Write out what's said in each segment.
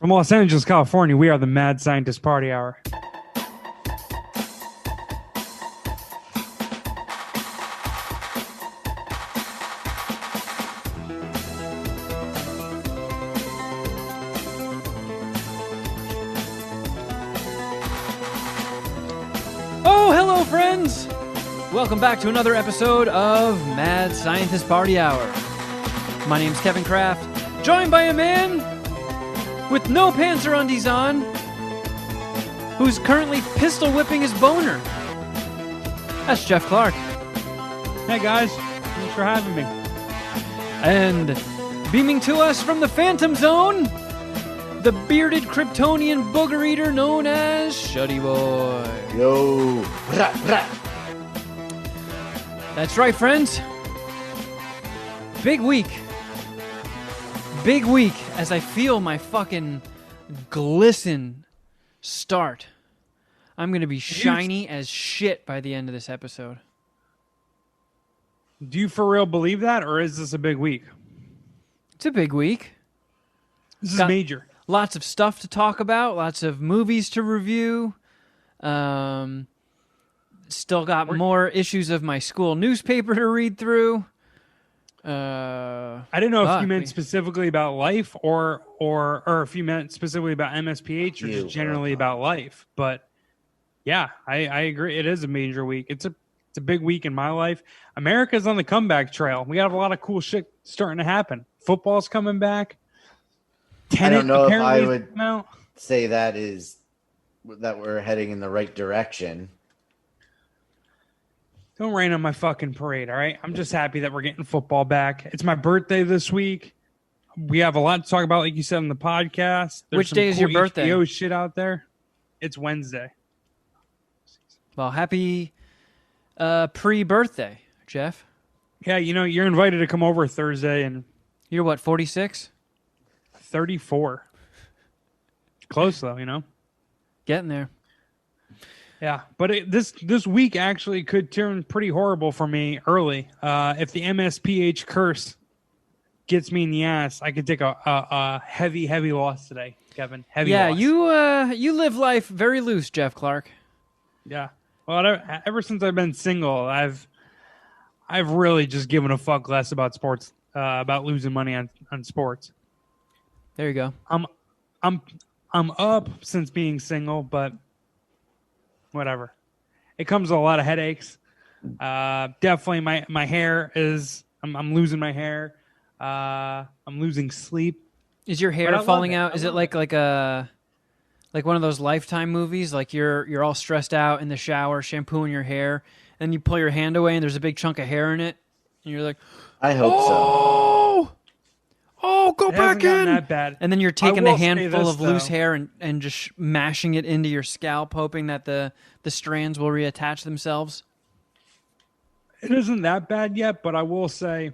From Los Angeles, California, we are the Mad Scientist Party Hour. Oh, hello, friends! Welcome back to another episode of Mad Scientist Party Hour. My name's Kevin Kraft, joined by a man with no pants or undies on, who's currently pistol whipping his boner. That's Jeff Clark. Hey, guys. Thanks for having me. And beaming to us from the Phantom Zone, the bearded Kryptonian booger eater known as Shuddy Boy. Yo. Rah, rah. That's right, friends. Big week. Big week as I feel my fucking glisten start. I'm going to be shiny as shit by the end of this episode. Do you for real believe that, or is this a big week? It's a big week. This is major. Lots of stuff to talk about, lots of movies to review. Still got more issues of my school newspaper to read through. I didn't know if you meant specifically about life or if you meant specifically about MSPH or just generally about life. But yeah, I agree. It is a major week. It's a big week in my life. America's on the comeback trail. We have a lot of cool shit starting to happen. Football's coming back. I don't know if I would say that we're heading in the right direction. Don't rain on my fucking parade, all right? I'm just happy that we're getting football back. It's my birthday this week. We have a lot to talk about, like you said on the podcast. Which day is your birthday? HBO shit out there. It's Wednesday. Well, happy pre-birthday, Jeff. Yeah, you're invited to come over Thursday. And you're what, 46? 34. Close, though, Getting there. Yeah, but this week actually could turn pretty horrible for me early. If the MSPH curse gets me in the ass, I could take a heavy, heavy loss today, Kevin. Heavy loss. You live life very loose, Jeff Clark. Yeah. Well, ever since I've been single, I've really just given a fuck less about sports, about losing money on sports. There you go. I'm up since being single, but whatever. It comes with a lot of headaches. Definitely my hair is, I'm losing my hair. I'm losing sleep. Is your hair falling out? Is it like one of those Lifetime movies? Like you're all stressed out in the shower, shampooing your hair, and you pull your hand away and there's a big chunk of hair in it. And you're like, I hope so. Oh, go back in. That bad. And then you're taking a handful of loose hair and just mashing it into your scalp, hoping that the strands will reattach themselves. It isn't that bad yet, but I will say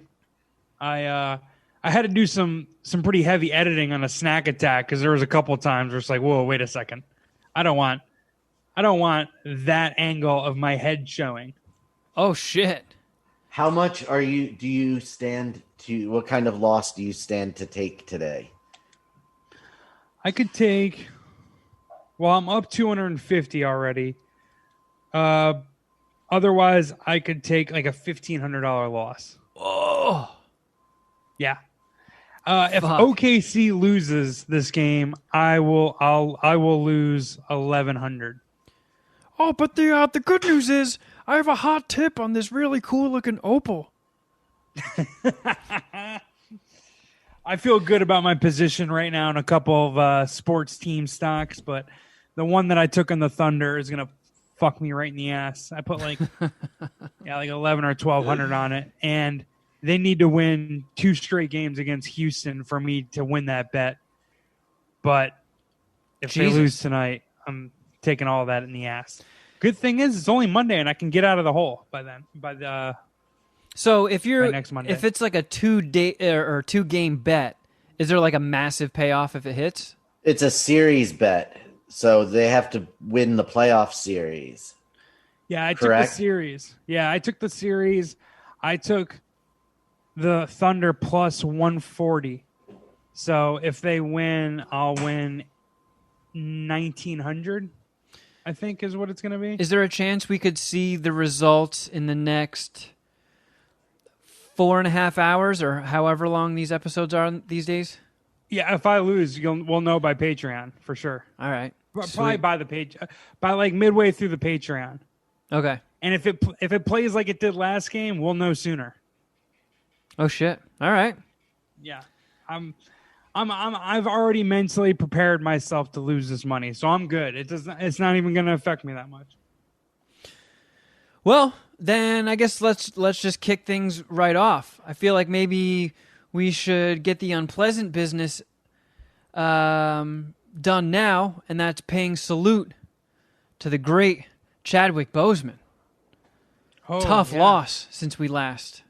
I had to do some pretty heavy editing on a snack attack because there was a couple of times where it's like, whoa, wait a second. I don't want that angle of my head showing. Oh, shit. How much do you stand to, what kind of loss do you stand to take today? I could take, well, I'm up 250 already. Otherwise, I could take like a $1,500 loss. Oh. Yeah. If OKC loses this game, I will lose 1,100. Oh, but the good news is I have a hot tip on this really cool looking opal. I feel good about my position right now in a couple of sports team stocks, but the one that I took on the Thunder is gonna fuck me right in the ass. I put like 11 or 1,200 on it, and they need to win 2 straight games against Houston for me to win that bet. But if they lose tonight, I'm taking all that in the ass. Good thing is it's only Monday and I can get out of the hole by then. So if next Monday. if it's like a 2-day or 2-game bet, is there like a massive payoff if it hits? It's a series bet, so they have to win the playoff series. Yeah, I took the series. I took the Thunder plus 140. So if they win, I'll win 1,900. I think is what it's going to be. Is there a chance we could see the results in the next 4.5 hours or however long these episodes are these days? Yeah, if I lose, we'll know by Patreon for sure. All right. Probably by the page, by like midway through the Patreon. Okay. And if it plays like it did last game, we'll know sooner. Oh shit! All right. Yeah, I've already mentally prepared myself to lose this money, so I'm good. It's not even going to affect me that much. Well, then I guess let's just kick things right off. I feel like maybe we should get the unpleasant business done now, and that's paying salute to the great Chadwick Boseman. Oh, Tough loss since we last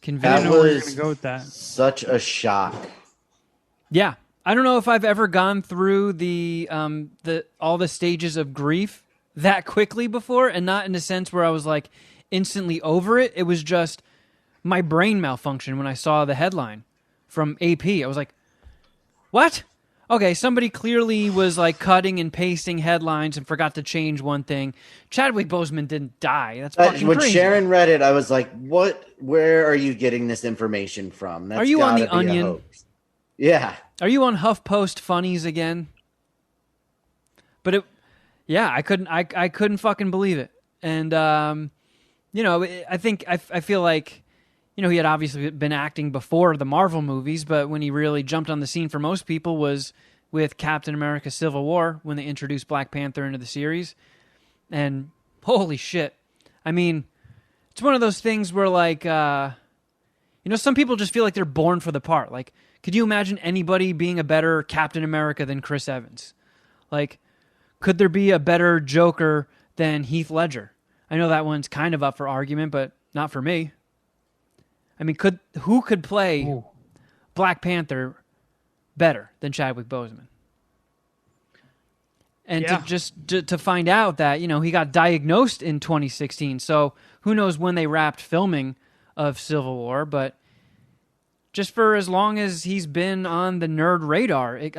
convened. That was go with that. Such a shock. Yeah, I don't know if I've ever gone through the all the stages of grief that quickly before, and not in a sense where I was like instantly over it. It was just my brain malfunctioned when I saw the headline from AP. I was like, "What?" Okay, somebody clearly was like cutting and pasting headlines and forgot to change one thing. Chadwick Boseman didn't die. That's fucking when crazy. Sharon read it, I was like, "What? Where are you getting this information from?" Are you on the Onion? Yeah. Are you on HuffPost Funnies again? But I couldn't fucking believe it. And I feel like, he had obviously been acting before the Marvel movies, but when he really jumped on the scene for most people was with Captain America Civil War, when they introduced Black Panther into the series. And holy shit. I mean, it's one of those things where like, some people just feel like they're born for the part. Like, could you imagine anybody being a better Captain America than Chris Evans? Like, could there be a better Joker than Heath Ledger? I know that one's kind of up for argument, but not for me. I mean, who could play Black Panther better than Chadwick Boseman? And to find out that, he got diagnosed in 2016, so who knows when they wrapped filming of Civil War, but just for as long as he's been on the nerd radar, he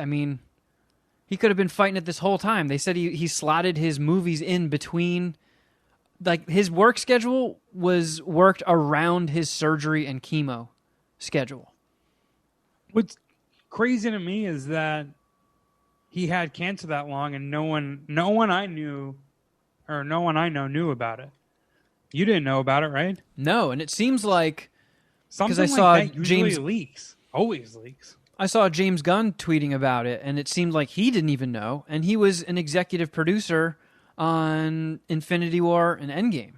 could have been fighting it this whole time. They said he slotted his movies in between. Like, his work schedule was worked around his surgery and chemo schedule. What's crazy to me is that he had cancer that long and no one I know knew about it. You didn't know about it, right? No, and it seems like something like that usually leaks. Always leaks. I saw James Gunn tweeting about it, and it seemed like he didn't even know, and he was an executive producer on Infinity War and Endgame.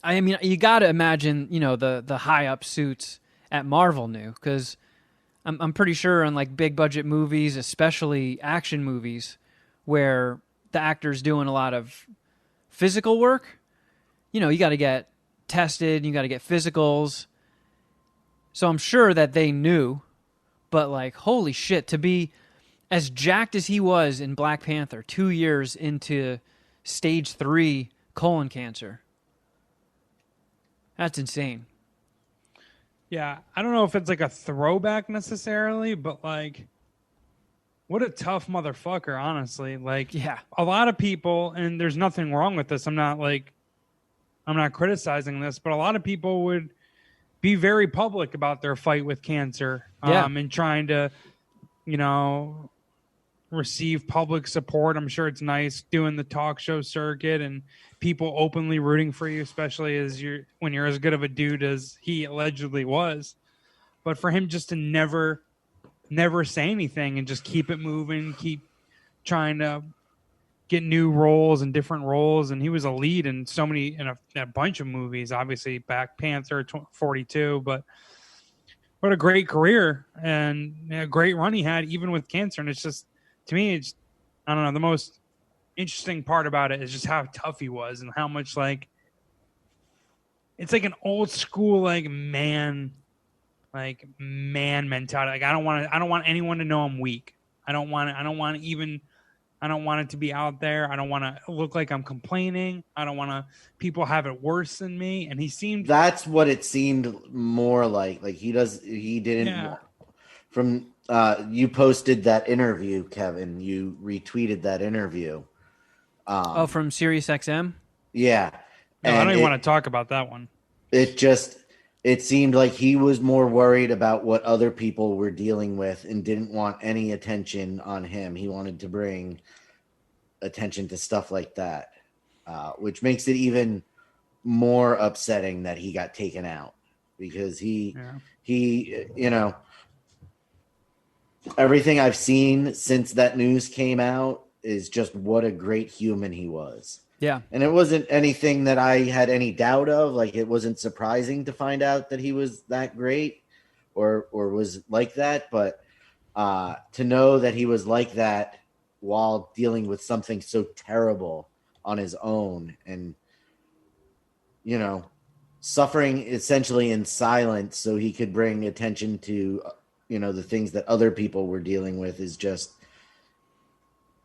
I mean, you got to imagine, the high-up suits at Marvel knew, because I'm pretty sure on like big budget movies, especially action movies, where the actor's doing a lot of physical work, you got to get tested, you got to get physicals. So I'm sure that they knew, but like, holy shit, to be as jacked as he was in Black Panther 2 years into stage 3 colon cancer. That's insane. Yeah, I don't know if it's like a throwback necessarily, but like, what a tough motherfucker, honestly. Like, yeah, a lot of people, and there's nothing wrong with this. I'm not criticizing this, but a lot of people would be very public about their fight with cancer, and trying to, receive public support. I'm sure it's nice doing the talk show circuit and people openly rooting for you, especially when you're as good of a dude as he allegedly was. But for him just to never say anything and just keep it moving, keep trying to get new roles and different roles. And he was a lead in a bunch of movies, obviously Black Panther 42, but what a great career and a great run he had even with cancer. And it's just, to me, I don't know, the most interesting part about it is just how tough he was and how much like, it's like an old school, man mentality. Like, I don't want anyone to know I'm weak. I don't want it to be out there. I don't want to look like I'm complaining. I don't want people have it worse than me. And he seemed... That's what it seemed more like. Like, he didn't... Yeah. from you posted that interview, Kevin. You retweeted that interview. From SiriusXM? Yeah. No, I don't even want to talk about that one. It seemed like he was more worried about what other people were dealing with and didn't want any attention on him. He wanted to bring attention to stuff like that, which makes it even more upsetting that he got taken out, because he everything I've seen since that news came out is just what a great human he was. Yeah. And it wasn't anything that I had any doubt of. Like, it wasn't surprising to find out that he was that great or was like that. But to know that he was like that while dealing with something so terrible on his own and, suffering essentially in silence so he could bring attention to, the things that other people were dealing with is just,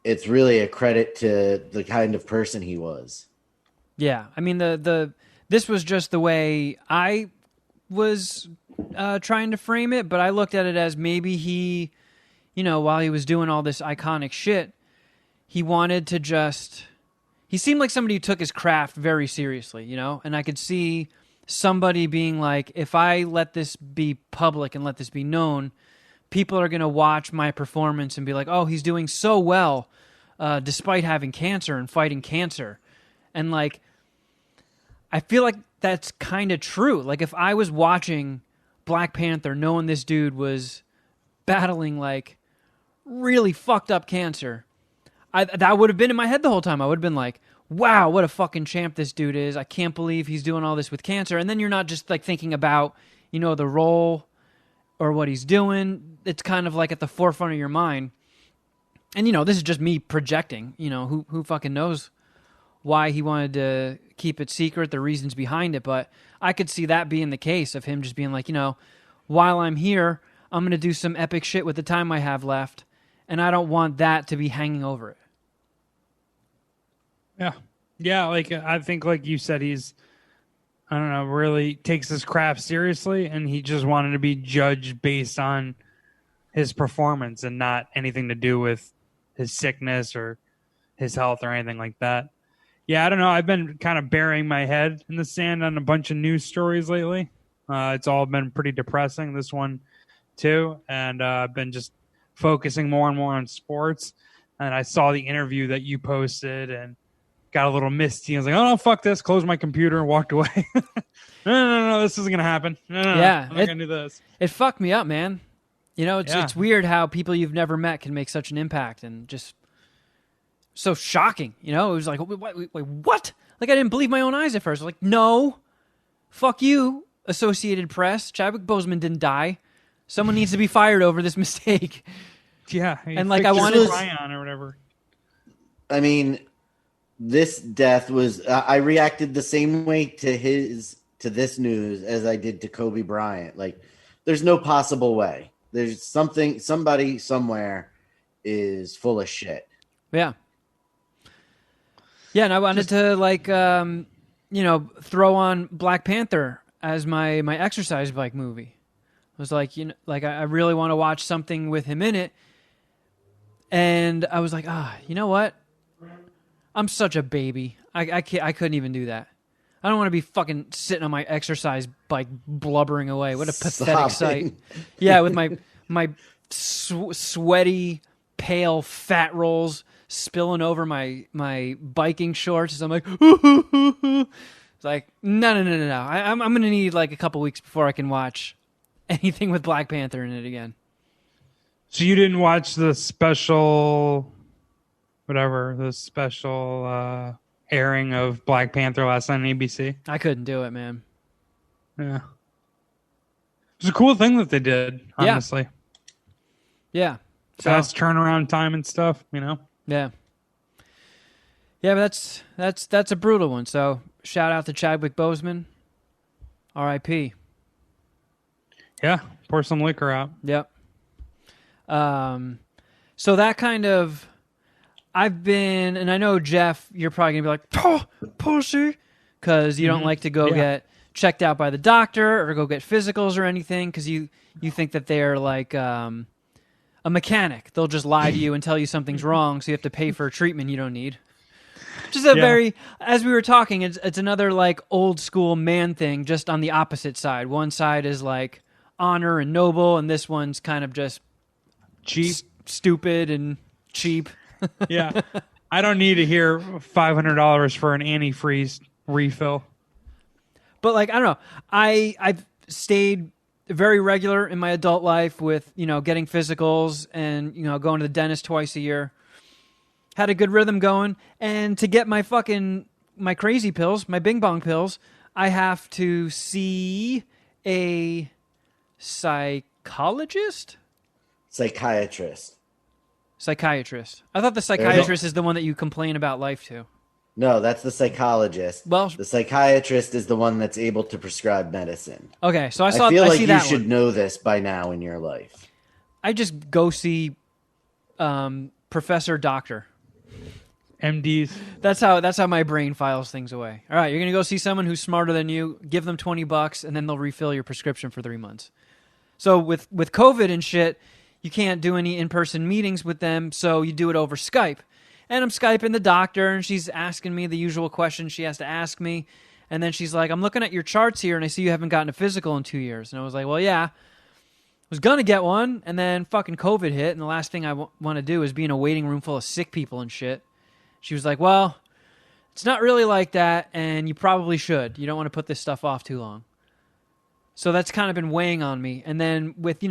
it's really a credit to the kind of person he was. Yeah. I mean, this was just the way I was trying to frame it, but I looked at it as maybe he, while he was doing all this iconic shit, he wanted to he seemed like somebody who took his craft very seriously, and I could see somebody being like, if I let this be public and let this be known, people are going to watch my performance and be like, oh, he's doing so well despite having cancer and fighting cancer. And, like, I feel like that's kind of true. Like, if I was watching Black Panther knowing this dude was battling, like, really fucked up cancer, that would have been in my head the whole time. I would have been like, wow, what a fucking champ this dude is. I can't believe he's doing all this with cancer. And then you're not just, like, thinking about, the role or what he's doing. It's kind of like at the forefront of your mind. And, this is just me projecting, who fucking knows why he wanted to keep it secret, the reasons behind it. But I could see that being the case of him just being like, while I'm here, I'm going to do some epic shit with the time I have left. And I don't want that to be hanging over it. Yeah. Yeah. Like, I think, like you said, he's, I don't know, really takes his craft seriously, and he just wanted to be judged based on his performance and not anything to do with his sickness or his health or anything like that. Yeah, I don't know. I've been kind of burying my head in the sand on a bunch of news stories lately. It's all been pretty depressing, this one too. And I've been just focusing more and more on sports. And I saw the interview that you posted and got a little misty. I was like, oh, no, fuck this. Closed my computer and walked away. No, this isn't going to happen. No, yeah, I'm not going to do this. It fucked me up, man. It's weird how people you've never met can make such an impact, and just so shocking. It was like, wait, what? Like, I didn't believe my own eyes at first. I was like, no, fuck you, Associated Press. Chadwick Boseman didn't die. Someone needs to be fired over this mistake. Yeah, and like I wanted Ryan or whatever. I mean, this death was. I reacted the same way to this news as I did to Kobe Bryant. Like, there's no possible way. There's somebody somewhere is full of shit. Yeah. Yeah, and I wanted to throw on Black Panther as my exercise bike movie. I was like, I really want to watch something with him in it. And I was like, you know what? I'm such a baby. I couldn't even do that. I don't want to be fucking sitting on my exercise bike blubbering away. What a pathetic sight. Yeah, with my sweaty, pale fat rolls spilling over my biking shorts. I'm like, it's like, no. I'm going to need like a couple weeks before I can watch anything with Black Panther in it again. So you didn't watch the special airing of Black Panther last night on ABC? I couldn't do it, man. Yeah. It's a cool thing that they did, honestly. Yeah. Fast turnaround time and stuff, Yeah. Yeah, but that's a brutal one. So shout out to Chadwick Boseman. R.I.P. Yeah, pour some liquor out. Yep. So that kind of, I've been, and I know Jeff, you're probably gonna be like, pussy, because you don't like to go get checked out by the doctor or go get physicals or anything because you think that they're like a mechanic. They'll just lie to you and tell you something's wrong, so you have to pay for a treatment you don't need. Which is a very, as we were talking, it's another like old school man thing, just on the opposite side. One side is like honor and noble, and this one's kind of just cheap, stupid, and cheap. Yeah, I don't need to hear $500 for an antifreeze refill. But like, I don't know, I've stayed very regular in my adult life with getting physicals and going to the dentist twice a year. Had a good rhythm going, and to get my crazy pills, my bing bong pills, I have to see a psychologist? Psychiatrist. I thought the psychiatrist is the one that you complain about life to. No, that's the psychologist. Well, the psychiatrist is the one that's able to prescribe medicine. Okay, so I feel like you should know this by now in your life. I just go see Professor Doctor. MDs. That's how my brain files things away. All right, you're going to go see someone who's smarter than you, give them $20, and then they'll refill your prescription for 3 months. So with COVID and shit, you can't do any in-person meetings with them, so you do it over Skype. And I'm Skyping the doctor, and she's asking me the usual questions she has to ask me. And then she's like, I'm looking at your charts here, and I see you haven't gotten a physical in 2 years. And I was like, well, yeah. I was going to get one, and then fucking COVID hit, and the last thing I want to do is be in a waiting room full of sick people and shit. She was like, well, it's not really like that, and you probably should. You don't want to put this stuff off too long. So that's kind of been weighing on me. And then with,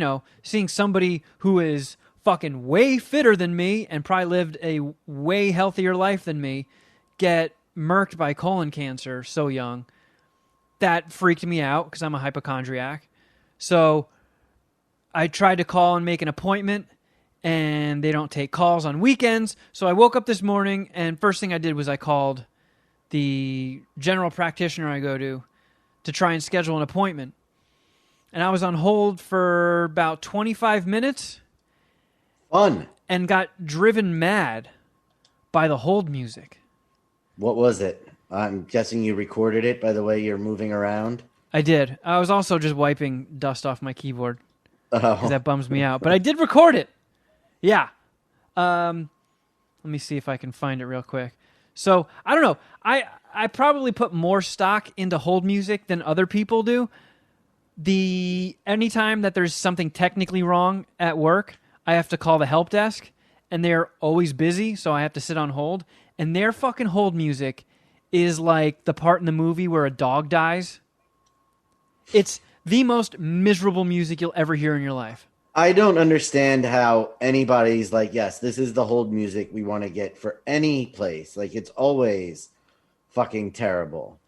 seeing somebody who is fucking way fitter than me and probably lived a way healthier life than me get murked by colon cancer so young, that freaked me out because I'm a hypochondriac. So I tried to call and make an appointment, and they don't take calls on weekends. So I woke up this morning, and first thing I did was I called the general practitioner I go to try and schedule an appointment. And I was on hold for about 25 minutes. Fun. And got driven mad by the hold music. What was it? I'm guessing you recorded it by the way you're moving around. I did. I was also just wiping dust off my keyboard. Oh. That bums me out. But I did record it. Yeah. Let me see if I can find it real quick. So, I don't know. I probably put more stock into hold music than other people do. Anytime that there's something technically wrong at work, I have to call the help desk, and they're always busy, so I have to sit on hold. And their fucking hold music is like the part in the movie where a dog dies. It's the most miserable music you'll ever hear in your life. I don't understand how anybody's like, yes, this is the hold music we want to get for any place. Like, it's always fucking terrible.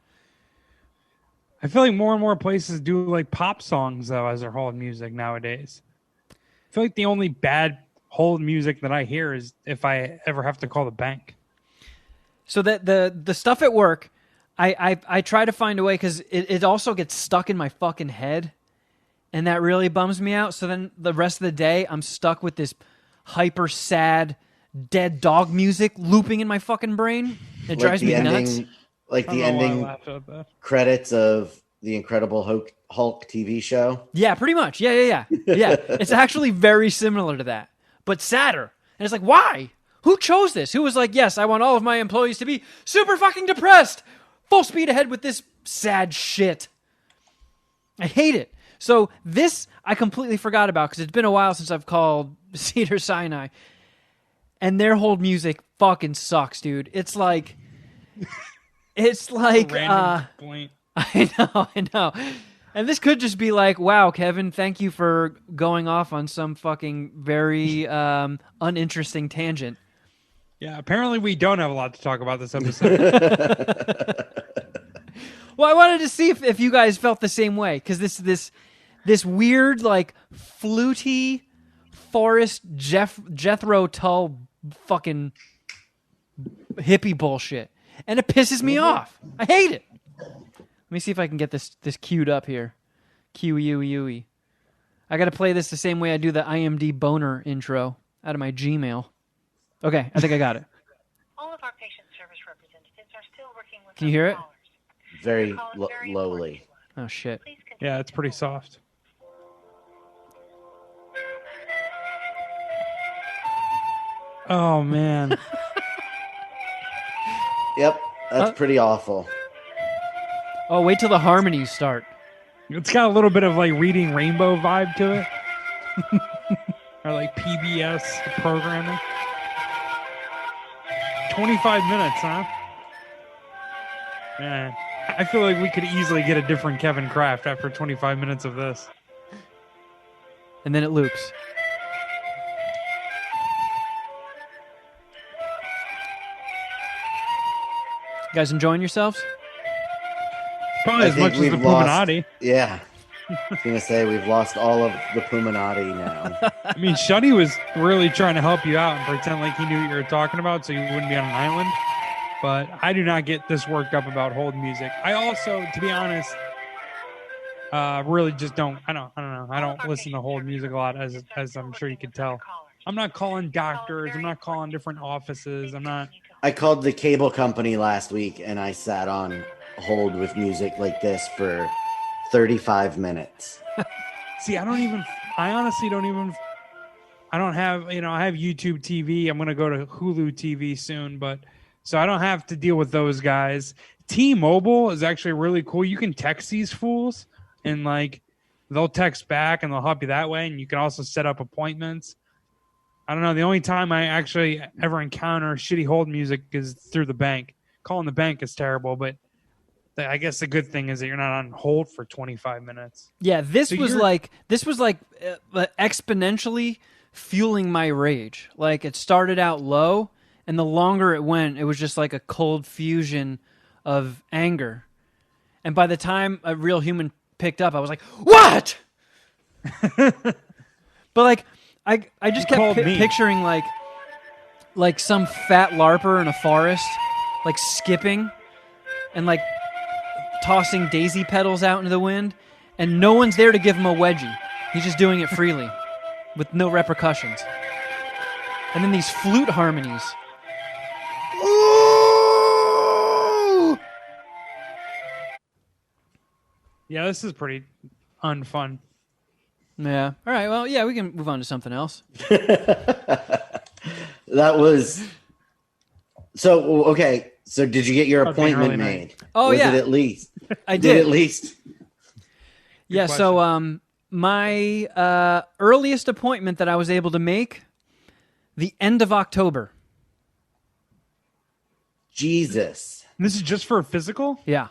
I feel like more and more places do like pop songs though as their hold music nowadays. I feel like the only bad hold music that I hear is if I ever have to call the bank. So that the stuff at work, I try to find a way because it also gets stuck in my fucking head, and that really bums me out. So then the rest of the day, I'm stuck with this hyper sad dead dog music looping in my fucking brain. It drives me nuts. Like the ending credits of the Incredible Hulk TV show? Yeah, pretty much. Yeah. It's actually very similar to that, but sadder. And it's like, why? Who chose this? Who was like, yes, I want all of my employees to be super fucking depressed. Full speed ahead with this sad shit. I hate it. So this I completely forgot about because it's been a while since I've called Cedars-Sinai. And their hold music fucking sucks, dude. It's like... I know. And this could just be like, wow, Kevin, thank you for going off on some fucking very uninteresting tangent. Yeah, apparently we don't have a lot to talk about this episode. Well, I wanted to see if you guys felt the same way, because this weird, like, fluty forest Jethro Tull fucking hippie bullshit. And it pisses me off. I hate it. Let me see if I can get this queued up here. Q-U-U-E. I got to play this the same way I do the IMD boner intro out of my Gmail. Okay, I think I got it. All of our patient service representatives are still working with Can you hear it? Very lowly. Oh shit. Yeah, it's pretty soft. Oh man. Yep, that's pretty awful. Oh, wait till the harmonies start. It's got a little bit of like Reading Rainbow vibe to it. Or like PBS programming. 25 minutes, huh? Man, I feel like we could easily get a different Kevin Kraft after 25 minutes of this. And then it loops. You guys enjoying yourselves? Probably as much as the Puminati. Yeah. I was going to say, we've lost all of the Puminati now. I mean, Shuddy was really trying to help you out and pretend like he knew what you were talking about so you wouldn't be on an island. But I do not get this worked up about hold music. I also, to be honest, really just don't. I don't know. I don't listen to hold music a lot, as I'm sure you could tell. I'm not calling doctors. I'm not calling different offices. I'm not. I called the cable company last week, and I sat on hold with music like this for 35 minutes. See, I honestly don't even. I don't have. I have YouTube TV. I'm gonna go to Hulu TV soon, but. So I don't have to deal with those guys. T-Mobile is actually really cool. You can text these fools and like they'll text back and they'll help you that way. And you can also set up appointments. I don't know. The only time I actually ever encounter shitty hold music is through the bank. Calling the bank is terrible, but I guess the good thing is that you're not on hold for 25 minutes. Yeah, this was like exponentially fueling my rage. Like it started out low. And the longer it went, it was just like a cold fusion of anger. And by the time a real human picked up, I was like, what? But like, I just kept picturing like some fat LARPer in a forest, like skipping and like tossing daisy petals out into the wind. And no one's there to give him a wedgie. He's just doing it freely with no repercussions. And then these flute harmonies. Yeah, this is pretty unfun. Yeah. All right. Well, yeah, we can move on to something else. That was so okay. So, did you get your appointment made? Oh, was yeah. it at least? I did. At least. Yeah. So, my earliest appointment that I was able to make, the end of October. Jesus. This is just for a physical? Yeah.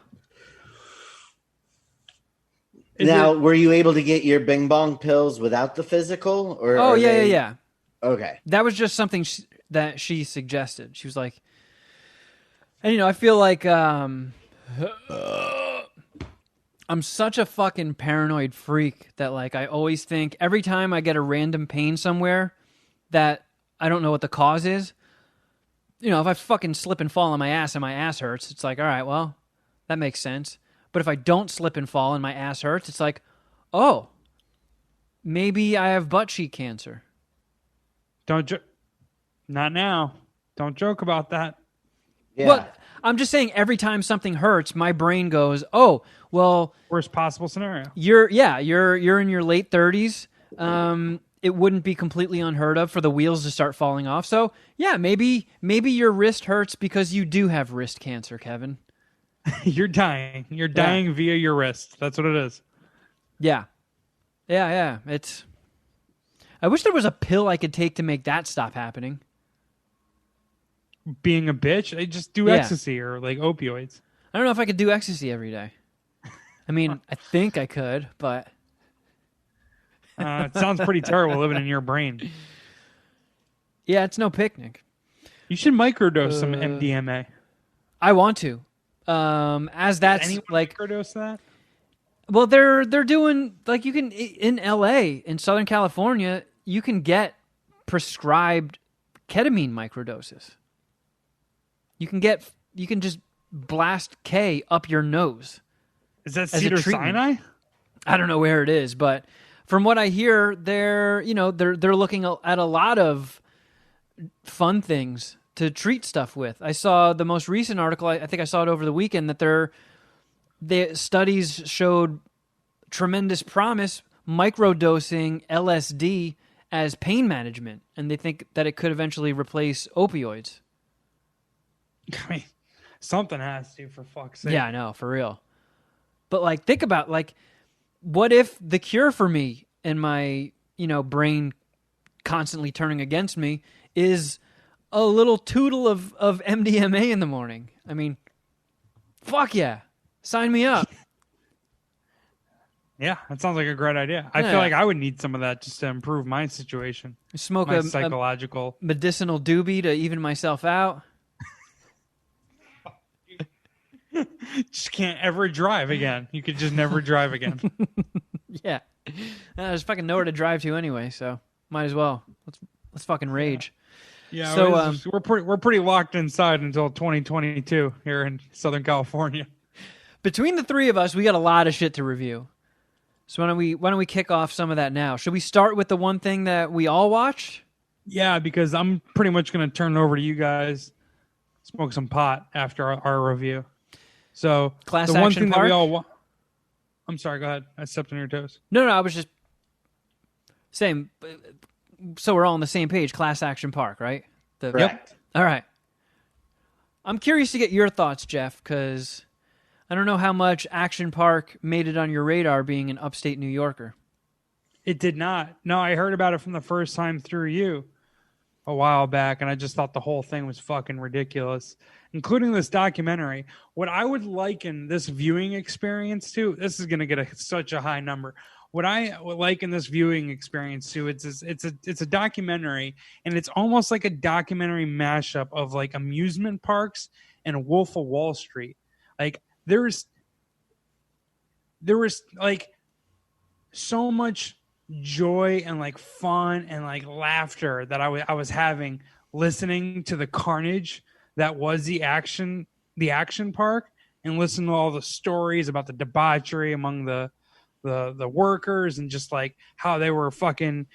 Now, were you able to get your Bing Bong pills without the physical? Or oh, yeah. Okay. That was just something that she suggested. She was like, and I feel like I'm such a fucking paranoid freak that like I always think every time I get a random pain somewhere that I don't know what the cause is, if I fucking slip and fall on my ass and my ass hurts, it's like, all right, well, that makes sense. But if I don't slip and fall and my ass hurts, it's like, oh, maybe I have butt cheek cancer. Not now. Don't joke about that. Yeah. Well, I'm just saying every time something hurts, my brain goes, oh, well. Worst possible scenario. You're in your late 30s. It wouldn't be completely unheard of for the wheels to start falling off. So, yeah, maybe your wrist hurts because you do have wrist cancer, Kevin. You're dying. You're dying via your wrist. That's what it is. Yeah. Yeah. I wish there was a pill I could take to make that stop happening. Being a bitch? They just do ecstasy or like opioids. I don't know if I could do ecstasy every day. I mean, I think I could, but... It sounds pretty terrible living in your brain. Yeah, it's no picnic. You should microdose some MDMA. I want to. As that's like microdose that. Well, they're doing like you can in LA in Southern California you can get prescribed ketamine microdoses. You can just blast K up your nose. Is that Cedars-Sinai? I don't know where it is, but from what I hear, they're looking at a lot of fun things to treat stuff with. I saw the most recent article, I think I saw it over the weekend, that they're the studies showed tremendous promise microdosing LSD as pain management, and they think that it could eventually replace opioids. I mean, something has to, for fuck's sake. Yeah, I know, for real. But like, think about like, what if the cure for me and my, brain constantly turning against me is a little tootle of MDMA in the morning? I mean, fuck yeah. Sign me up. Yeah, that sounds like a great idea. I Yeah. feel like I would need some of that just to improve my situation. Smoke My a psychological. medicinal doobie to even myself out. Just can't ever drive again. You could just never drive again. Yeah. There's fucking nowhere to drive to anyway, so might as well. Let's fucking rage. Yeah, So, we're pretty locked inside until 2022 here in Southern California. Between the three of us, we got a lot of shit to review. So why don't we kick off some of that now? Should we start with the one thing that we all watched? Yeah, because I'm pretty much going to turn it over to you guys. Smoke some pot after our review. So Class the one Action thing Park? that we all I'm sorry, go ahead. I stepped on your toes. No, I was just saying, so we're all on the same page, Class Action Park, right? Correct. All right. I'm curious to get your thoughts, Jeff, because I don't know how much Action Park made it on your radar being an upstate New Yorker. It did not. No, I heard about it from the first time through you a while back, and I just thought the whole thing was fucking ridiculous, including this documentary. What I would liken this viewing experience to, this is going to get such a high number. What I would liken this viewing experience to, it's a documentary, and it's almost like a documentary mashup of like amusement parks and Wolf of Wall Street. Like there was like so much joy and like fun and like laughter that I was having listening to the carnage that was the action park, and listen to all the stories about the debauchery among the workers, and just like how they were fucking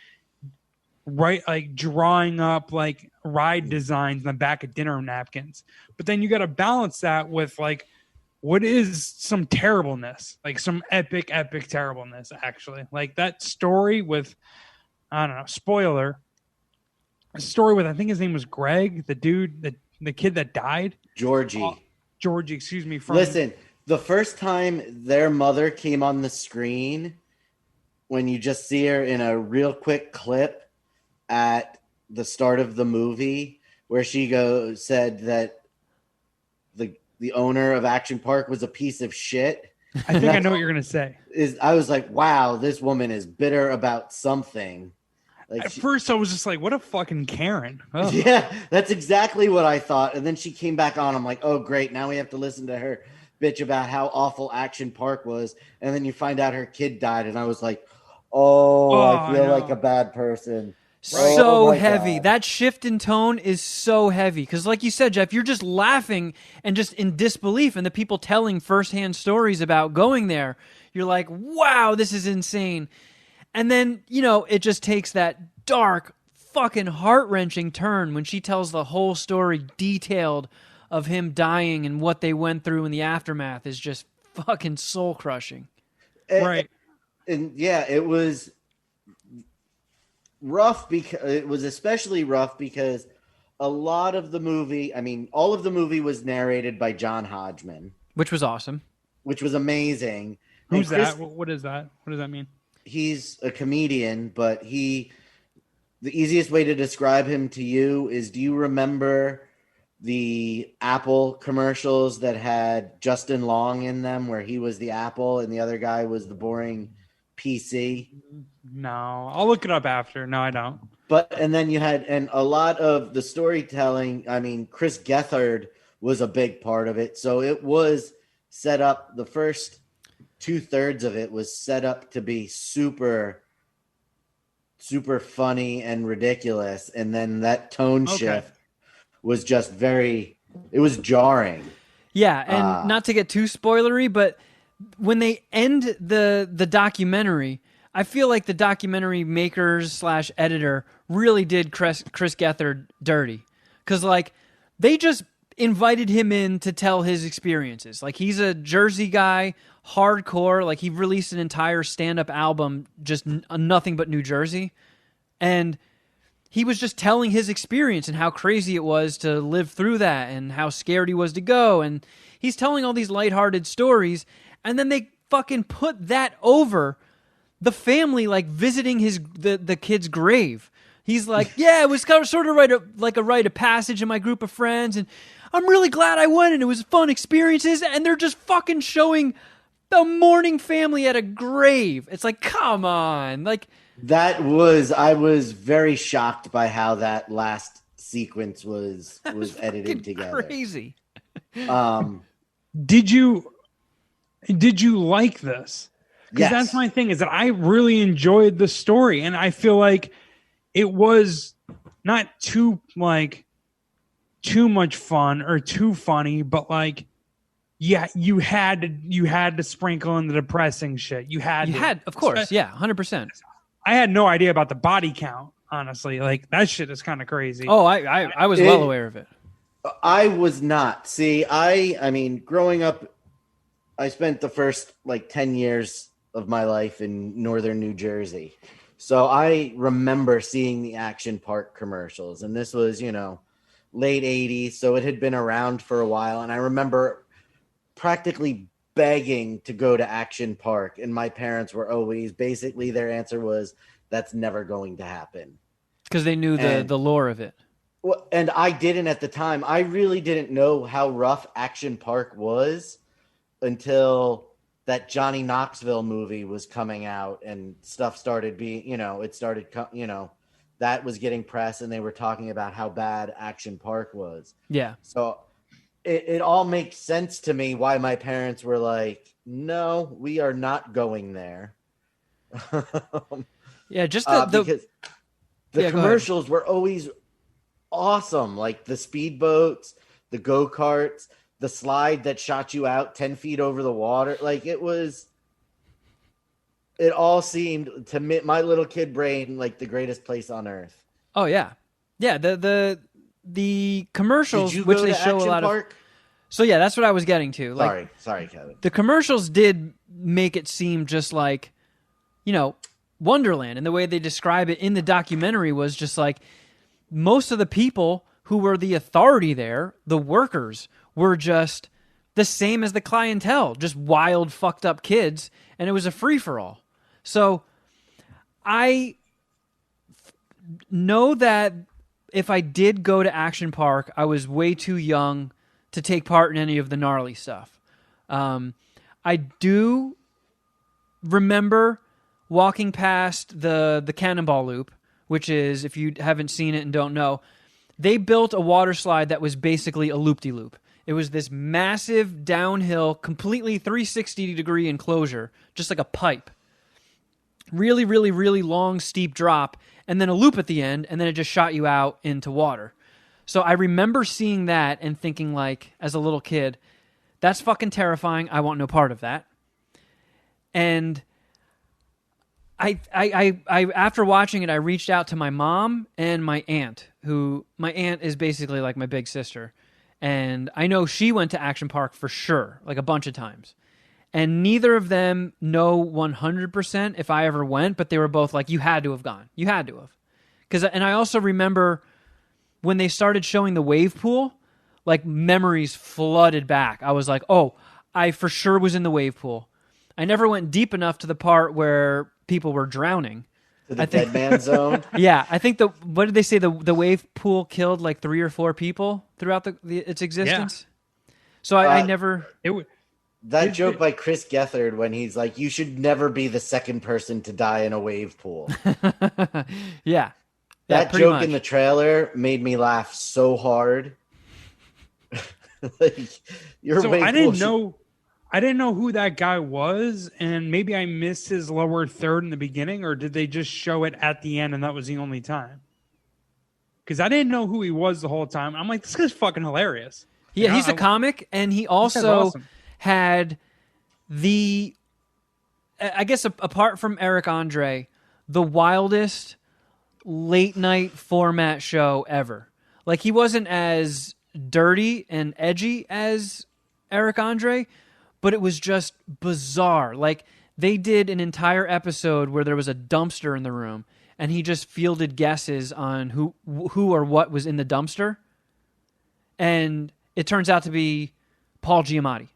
like drawing up like ride designs in the back of dinner napkins. But then you got to balance that with like what is some terribleness, like some epic terribleness, actually. Like that story with, I don't know, spoiler, a story with, I think his name was Greg, the dude, the kid that died. Georgie, excuse me. Listen, the first time their mother came on the screen, when you just see her in a real quick clip at the start of the movie, where she said that the owner of Action Park was a piece of shit. I think I know what you're going to say. I was like, wow, this woman is bitter about something. Like first, I was just like, what a fucking Karen. Oh. Yeah, that's exactly what I thought. And then she came back on. I'm like, oh, great. Now we have to listen to her bitch about how awful Action Park was. And then you find out her kid died. And I was like, I feel like a bad person. So heavy. God. That shift in tone is so heavy. Because like you said, Jeff, you're just laughing and just in disbelief. And the people telling firsthand stories about going there, you're like, wow, this is insane. And then, it just takes that dark, fucking heart-wrenching turn when she tells the whole story detailed of him dying and what they went through in the aftermath is just fucking soul-crushing. Right. And yeah, it was rough because it was especially rough because a lot of the movie, all of the movie was narrated by John Hodgman, which was awesome, which was amazing. Who's that? What is that? What does that mean? He's a comedian, but the easiest way to describe him to you is, do you remember the Apple commercials that had Justin Long in them, where he was the Apple and the other guy was the boring PC? No, I'll look it up after. No, I don't. And then you had, and a lot of the storytelling, Chris Gethard was a big part of it. So it was set up, the first 2/3 of it was set up to be super, super funny and ridiculous. And then that tone shift was just it was jarring. Yeah. And not to get too spoilery, but when they end the documentary, I feel like the documentary makers / editor really did Chris Gethard dirty. Because, like, they just invited him in to tell his experiences. Like, he's a Jersey guy, hardcore. Like, he released an entire stand-up album, just nothing but New Jersey. And he was just telling his experience and how crazy it was to live through that and how scared he was to go. And he's telling all these lighthearted stories. And then they fucking put that over the family, like, visiting the kid's grave. He's like, yeah, it was kind of sort of like a rite of passage in my group of friends, and I'm really glad I went, and it was fun experiences, and they're just fucking showing the mourning family at a grave. It's like, come on. Like, I was very shocked by how that last sequence was edited together. Crazy. Did you like this? Because Yes. that's my thing, is that I really enjoyed the story, and I feel like it was not too much fun or too funny, but like, yeah, you had to sprinkle in the depressing shit. You had, of course, yeah, 100%. I had no idea about the body count, honestly. Like, that shit is kind of crazy. Oh, I was well aware of it. I was not. See, I mean, growing up, I spent the first like 10 years of my life in northern New Jersey. So I remember seeing the Action Park commercials, and this was, late 80s. So it had been around for a while. And I remember practically begging to go to Action Park. And my parents were always, basically their answer was, that's never going to happen. Because they knew the lore of it. Well, and I didn't at the time. I really didn't know how rough Action Park was until that Johnny Knoxville movie was coming out and stuff started being, that was getting press and they were talking about how bad Action Park was. Yeah. So it all makes sense to me why my parents were like, no, we are not going there. Yeah, just because the commercials were always awesome. Like the speedboats, the go-karts, the slide that shot you out 10 feet over the water. Like it all seemed to my little kid brain like the greatest place on earth. Oh yeah. Yeah. The commercials, which they show a lot of. So yeah, that's what I was getting to. Like, sorry, Kevin. The commercials did make it seem just like, Wonderland, and the way they describe it in the documentary was just like most of the people who were the authority there, the workers, were just the same as the clientele, just wild, fucked up kids, and it was a free-for-all. So I know that if I did go to Action Park, I was way too young to take part in any of the gnarly stuff. I do remember walking past the Cannonball Loop, which is, if you haven't seen it and don't know, they built a water slide that was basically a loop-de-loop. It was this massive downhill, completely 360-degree enclosure, just like a pipe. Really, really, really long, steep drop, and then a loop at the end, and then it just shot you out into water. So I remember seeing that and thinking, like, as a little kid, that's fucking terrifying. I want no part of that. And I after watching it, I reached out to my mom and my aunt, my aunt is basically like my big sister. And I know she went to Action Park for sure, like a bunch of times. And neither of them know 100% if I ever went, but they were both like, you had to have gone. You had to have. And I also remember when they started showing the wave pool, like memories flooded back. I was like, oh, I for sure was in the wave pool. I never went deep enough to the part where people were drowning. To the dead man zone? Yeah, I think what did they say? The wave pool killed like 3 or 4 people throughout its existence. Yeah. So I never... That joke by Chris Gethard when he's like, you should never be the second person to die in a wave pool. Yeah. That joke in the trailer made me laugh so hard. I didn't know who that guy was, and maybe I missed his lower third in the beginning, or did they just show it at the end and that was the only time? Because I didn't know who he was the whole time. I'm like, this guy's fucking hilarious. Yeah, he's a comic, and he also had I guess apart from Eric Andre, the wildest late night format show ever. Like, he wasn't as dirty and edgy as Eric Andre, but it was just bizarre. Like, they did an entire episode where there was a dumpster in the room, and he just fielded guesses on who or what was in the dumpster. And it turns out to be Paul Giamatti.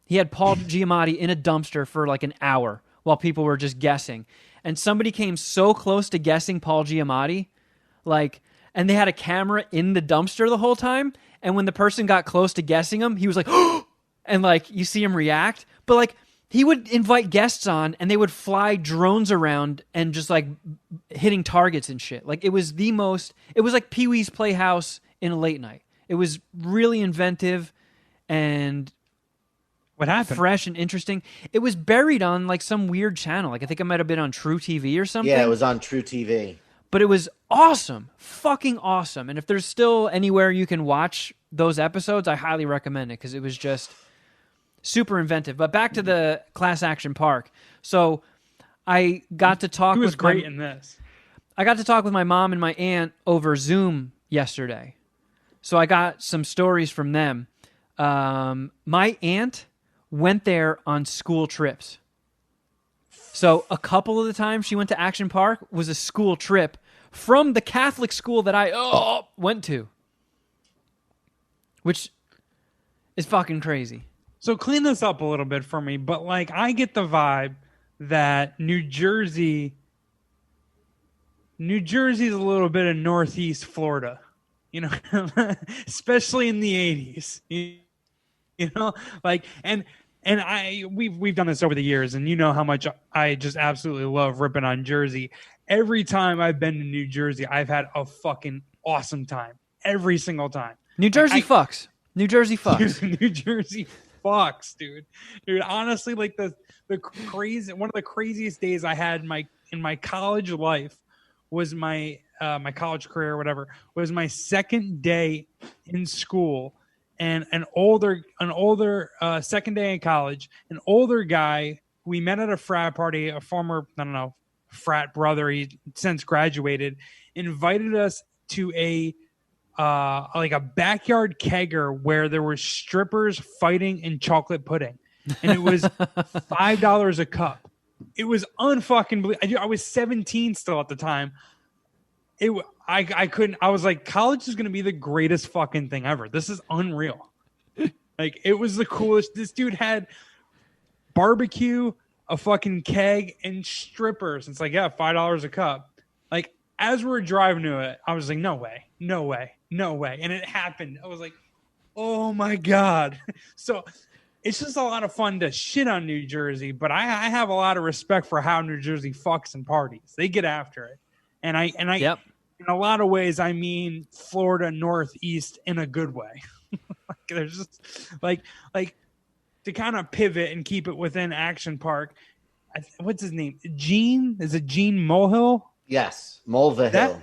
He had Paul Giamatti in a dumpster for like an hour while people were just guessing. And somebody came so close to guessing Paul Giamatti, and they had a camera in the dumpster the whole time. And when the person got close to guessing him, he was like, and you see him react. But he would invite guests on, and they would fly drones around and just hitting targets and shit. It was it was like Pee-wee's Playhouse in a late night. It was really inventive and what happened? Fresh and interesting. It was buried on some weird channel. I think it might have been on True TV or something. Yeah, it was on True TV. But it was awesome. Fucking awesome. And if there's still anywhere you can watch those episodes, I highly recommend it because it was just super inventive. But back to the Class Action Park. So I got to talk with great in this. I got to talk with my mom and my aunt over Zoom yesterday. So I got some stories from them. My aunt went there on school trips. So a couple of the times she went to Action Park was a school trip from the Catholic school that I went to, which is fucking crazy. So clean this up a little bit for me, but I get the vibe that New Jersey's a little bit of Northeast Florida, especially in the 80s, and we've done this over the years, and you know how much I just absolutely love ripping on Jersey. Every time I've been to New Jersey, I've had a fucking awesome time. Every single time. New Jersey fucks. New Jersey fucks. New Jersey fucks, dude. Dude, honestly, the crazy one of the craziest days I had in my college life was my college career or whatever, was my second day in school. And an older second day in college, an older guy we met at a frat party, a former, frat brother, he since graduated, invited us to a backyard kegger where there were strippers fighting in chocolate pudding. And it was $5 a cup. It was unfucking believable. I was 17 still at the time. I couldn't. I was like, college is going to be the greatest fucking thing ever. This is unreal. It was the coolest. This dude had barbecue, a fucking keg, and strippers. It's $5 a cup. As we were driving to it, I was like, no way. And it happened. I was like, oh my God. So it's just a lot of fun to shit on New Jersey, but I have a lot of respect for how New Jersey fucks and parties. They get after it. And I yep. In a lot of ways, I mean Florida Northeast in a good way. There's just to kind of pivot and keep it within Action Park. What's his name? Gene? Is it Gene Mulhill? Yes, Mulvihill.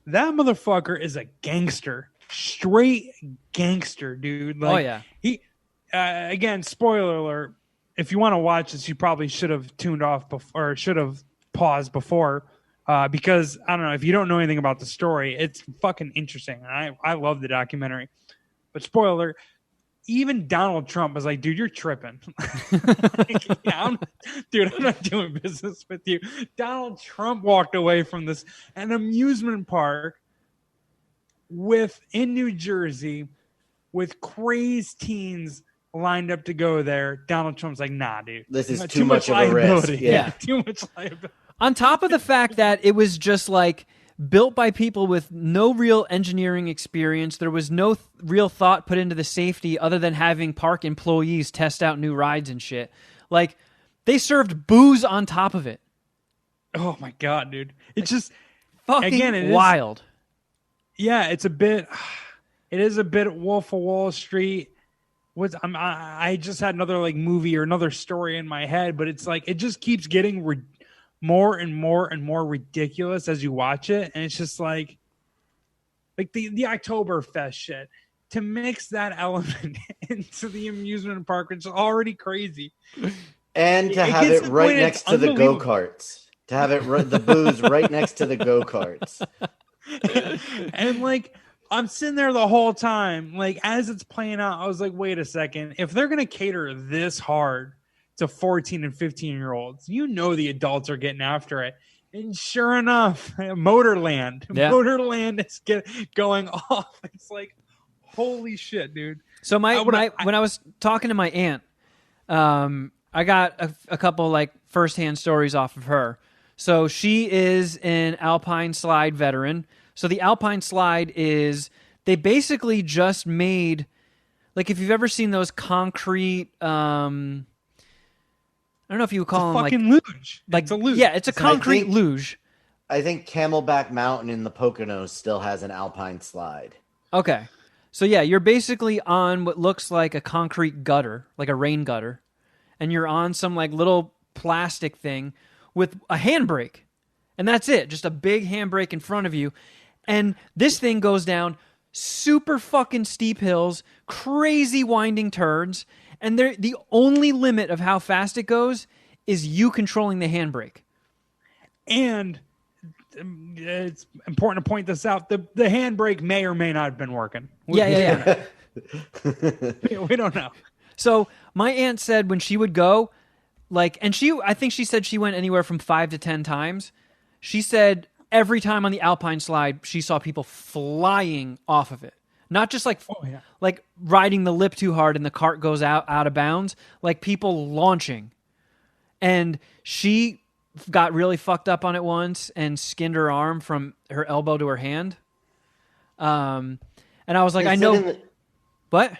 That motherfucker is a gangster, straight gangster, dude. Oh yeah. He again, spoiler alert. If you want to watch this, you probably should have tuned off before, or should have paused before. Because I don't know, if you don't know anything about the story, it's fucking interesting. And I love the documentary. But spoiler, even Donald Trump was like, dude, you're tripping. I'm not doing business with you. Donald Trump walked away from an amusement park in New Jersey with crazed teens lined up to go there. Donald Trump's like, nah, dude. This is too much of a risk. Yeah, too much liability. On top of the fact that it was just built by people with no real engineering experience, there was no real thought put into the safety other than having park employees test out new rides and shit. They served booze on top of it. Oh my God, dude. It's just fucking wild. It is a bit Wolf of Wall Street. I just had another movie or another story in my head, but it's it just keeps getting more and more and more ridiculous as you watch it, and it's just the Oktoberfest shit, to mix that element into the amusement park, which is already crazy, and to have it right next to the go-karts, the booze right next to the go-karts, and I'm sitting there the whole time, like as it's playing out, I was like, wait a second. If they're gonna cater this hard to 14 and 15-year-olds, the adults are getting after it. And sure enough, Motorland is going off. It's like, holy shit, dude. So when I was talking to my aunt, I got a couple like firsthand stories off of her. So she is an alpine slide veteran. So the alpine slide is, they basically just made, like if you've ever seen those concrete, I don't know if you would call them fucking like luge. Like it's a luge. Yeah, it's a concrete luge. I think Camelback Mountain in the Poconos still has an alpine slide. Okay. So yeah, you're basically on what looks like a concrete gutter, like a rain gutter, and you're on some like little plastic thing with a handbrake. And that's it, just a big handbrake in front of you. And this thing goes down super fucking steep hills, crazy winding turns, and the only limit of how fast it goes is you controlling the handbrake. And it's important to point this out. The handbrake may or may not have been working. Yeah. We don't know. So my aunt said when she would go, like, and I think she said she went anywhere from 5 to 10 times. She said every time on the alpine slide, she saw people flying off of it. Not just like like riding the lip too hard and the cart goes out of bounds, like people launching. And she got really fucked up on it once and skinned her arm from her elbow to her hand. And I was like, what? I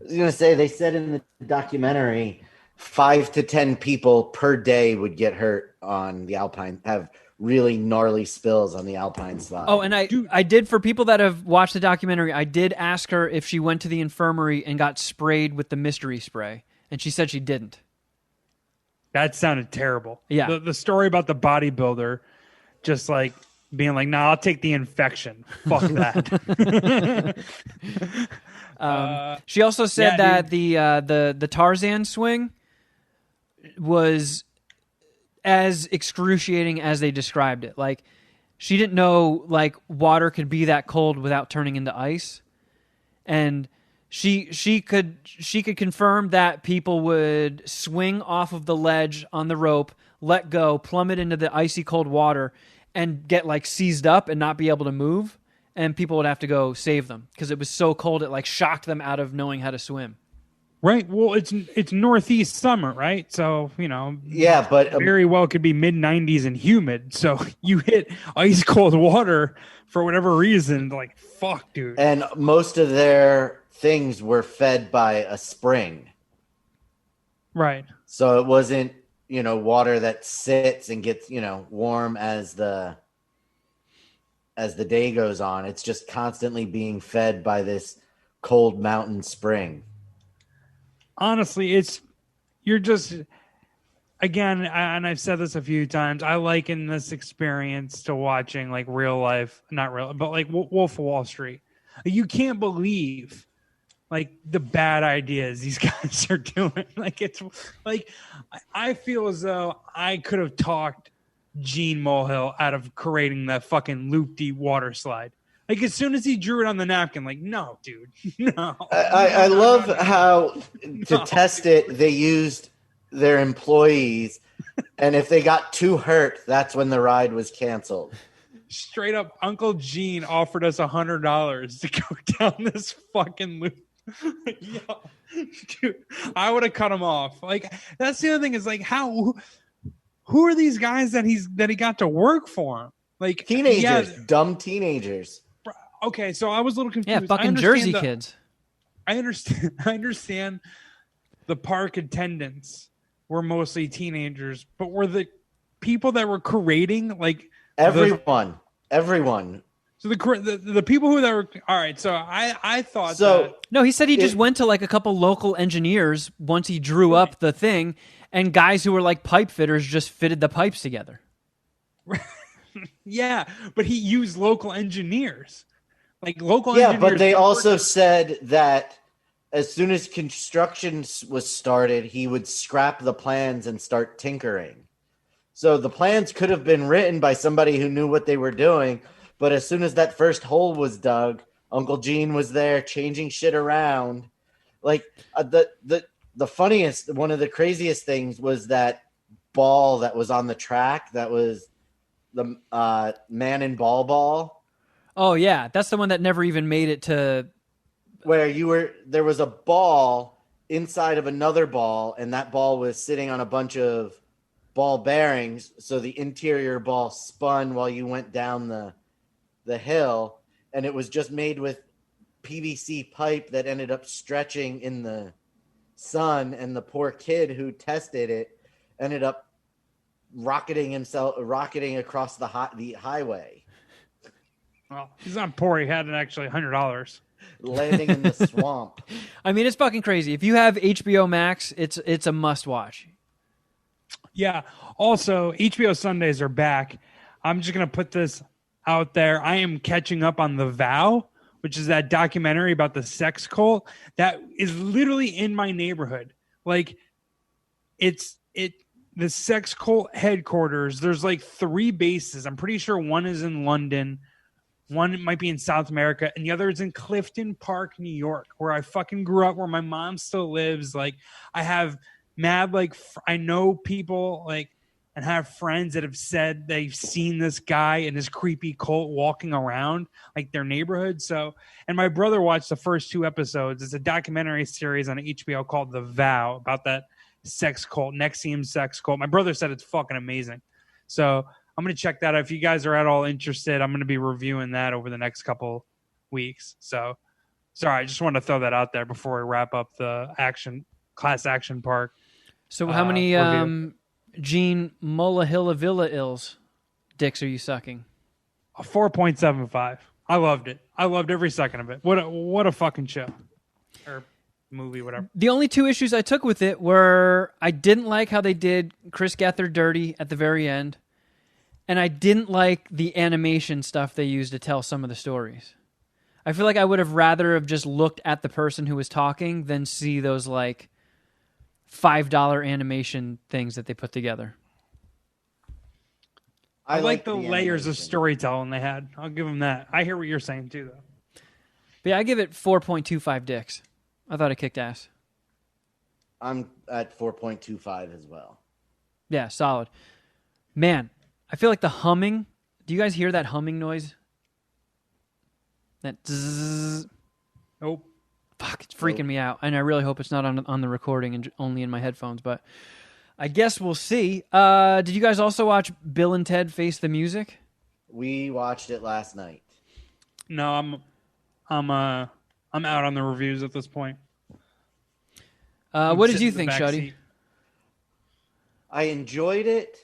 was going to say, they said in the documentary, 5 to 10 people per day would get hurt on the Alpine, have really gnarly spills on the Alpine slide. Oh, and I did, for people that have watched the documentary, I did ask her if she went to the infirmary and got sprayed with the mystery spray. And she said she didn't. That sounded terrible. Yeah. The story about the bodybuilder just like being like, nah, I'll take the infection. Fuck that. She also said that the Tarzan swing was as excruciating as they described it. Like, she didn't know like water could be that cold without turning into ice. And she could confirm that people would swing off of the ledge on the rope, let go, plummet into the icy cold water, and get like seized up and not be able to move. And people would have to go save them because it was so cold it like shocked them out of knowing how to swim. Right. Well, it's northeast summer, right? So, yeah, but very well could be mid-90s and humid. So you hit ice cold water for whatever reason, like, fuck, dude. And most of their things were fed by a spring. Right. So it wasn't, water that sits and gets, warm as the day goes on. It's just constantly being fed by this cold mountain spring. Honestly, you're just, again, and I've said this a few times, I liken this experience to watching like real life, not real, but like Wolf of Wall Street. You can't believe like the bad ideas these guys are doing. Like, it's like, I feel as though I could have talked Gene Mulhill out of creating that fucking loop-de water slide. Like, as soon as he drew it on the napkin, like, no, dude, no. I love how to test it, they used their employees, and if they got too hurt, that's when the ride was canceled. Straight up, Uncle Gene offered us $100 to go down this fucking loop. Yo, dude, I would have cut him off. Like, that's the other thing is like, who are these guys that he got to work for him? Like, teenagers, dumb teenagers. Okay, so I was a little confused. Yeah, fucking Jersey kids. I understand the park attendants were mostly teenagers, but were the people that were creating like everyone. So the people who were all right. So I thought no, he said he just went to like a couple local engineers once he drew up the thing, and guys who were like pipe fitters just fitted the pipes together. Yeah, but he used local engineers. Like local yeah, engineers. But they also said that as soon as construction was started, he would scrap the plans and start tinkering. So the plans could have been written by somebody who knew what they were doing, but as soon as that first hole was dug, Uncle Gene was there changing shit around. Like the funniest, one of the craziest things was that ball that was on the track. That was the man in ball. Oh yeah, that's the one that never even made it to. Where there was a ball inside of another ball, and that ball was sitting on a bunch of ball bearings. So the interior ball spun while you went down the hill, and it was just made with PVC pipe that ended up stretching in the sun. And the poor kid who tested it ended up rocketing across the highway. Well, he's not poor. He had actually $100. Landing in the swamp. I mean, it's fucking crazy. If you have HBO Max, it's a must watch. Yeah. Also, HBO Sundays are back. I'm just going to put this out there. I am catching up on The Vow, which is that documentary about the sex cult that is literally in my neighborhood. Like, the sex cult headquarters. There's like 3 bases. I'm pretty sure one is in London. One might be in South America, and the other is in Clifton Park, New York, where I fucking grew up, where my mom still lives. Like, I have I know people and have friends that have said they've seen this guy and his creepy cult walking around like their neighborhood. So, and my brother watched the first 2 episodes. It's a documentary series on HBO called The Vow about that sex cult, Nexium sex cult. My brother said it's fucking amazing. So I'm going to check that out. If you guys are at all interested, I'm going to be reviewing that over the next couple weeks. So, sorry, I just wanted to throw that out there before we wrap up the class action park. So how many Gene Mullahilla ills dicks are you sucking? A 4.75. I loved it. I loved every second of it. What a fucking show. Or movie, whatever. The only 2 issues I took with it were I didn't like how they did Chris Gethard dirty at the very end. And I didn't like the animation stuff they used to tell some of the stories. I feel like I would have rather have just looked at the person who was talking than see those like $5 animation things that they put together. I like the layers of storytelling they had. I'll give them that. I hear what you're saying too, though. But yeah, I give it 4.25 dicks. I thought it kicked ass. I'm at 4.25 as well. Yeah, solid. Man, I feel like the humming. Do you guys hear that humming noise? That zzz. Nope. Fuck, it's freaking me out. And I really hope it's not on the recording and only in my headphones, but I guess we'll see. Did you guys also watch Bill and Ted Face the Music? We watched it last night. No, I'm out on the reviews at this point. What did you think, Shuddy? I enjoyed it.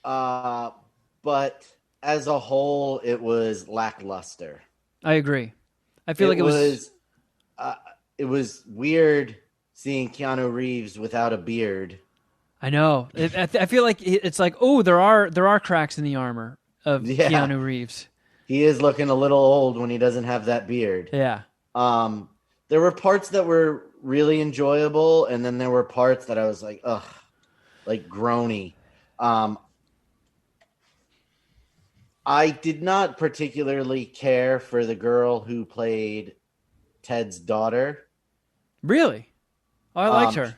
But as a whole, it was lackluster. I agree. I feel like it was weird seeing Keanu Reeves without a beard. I know. I feel like it's like, oh, there are cracks in the armor of Keanu Reeves. He is looking a little old when he doesn't have that beard. Yeah. There were parts that were really enjoyable, and then there were parts that I was like, ugh, like groany. I did not particularly care for the girl who played Ted's daughter. Really? Oh, I liked her.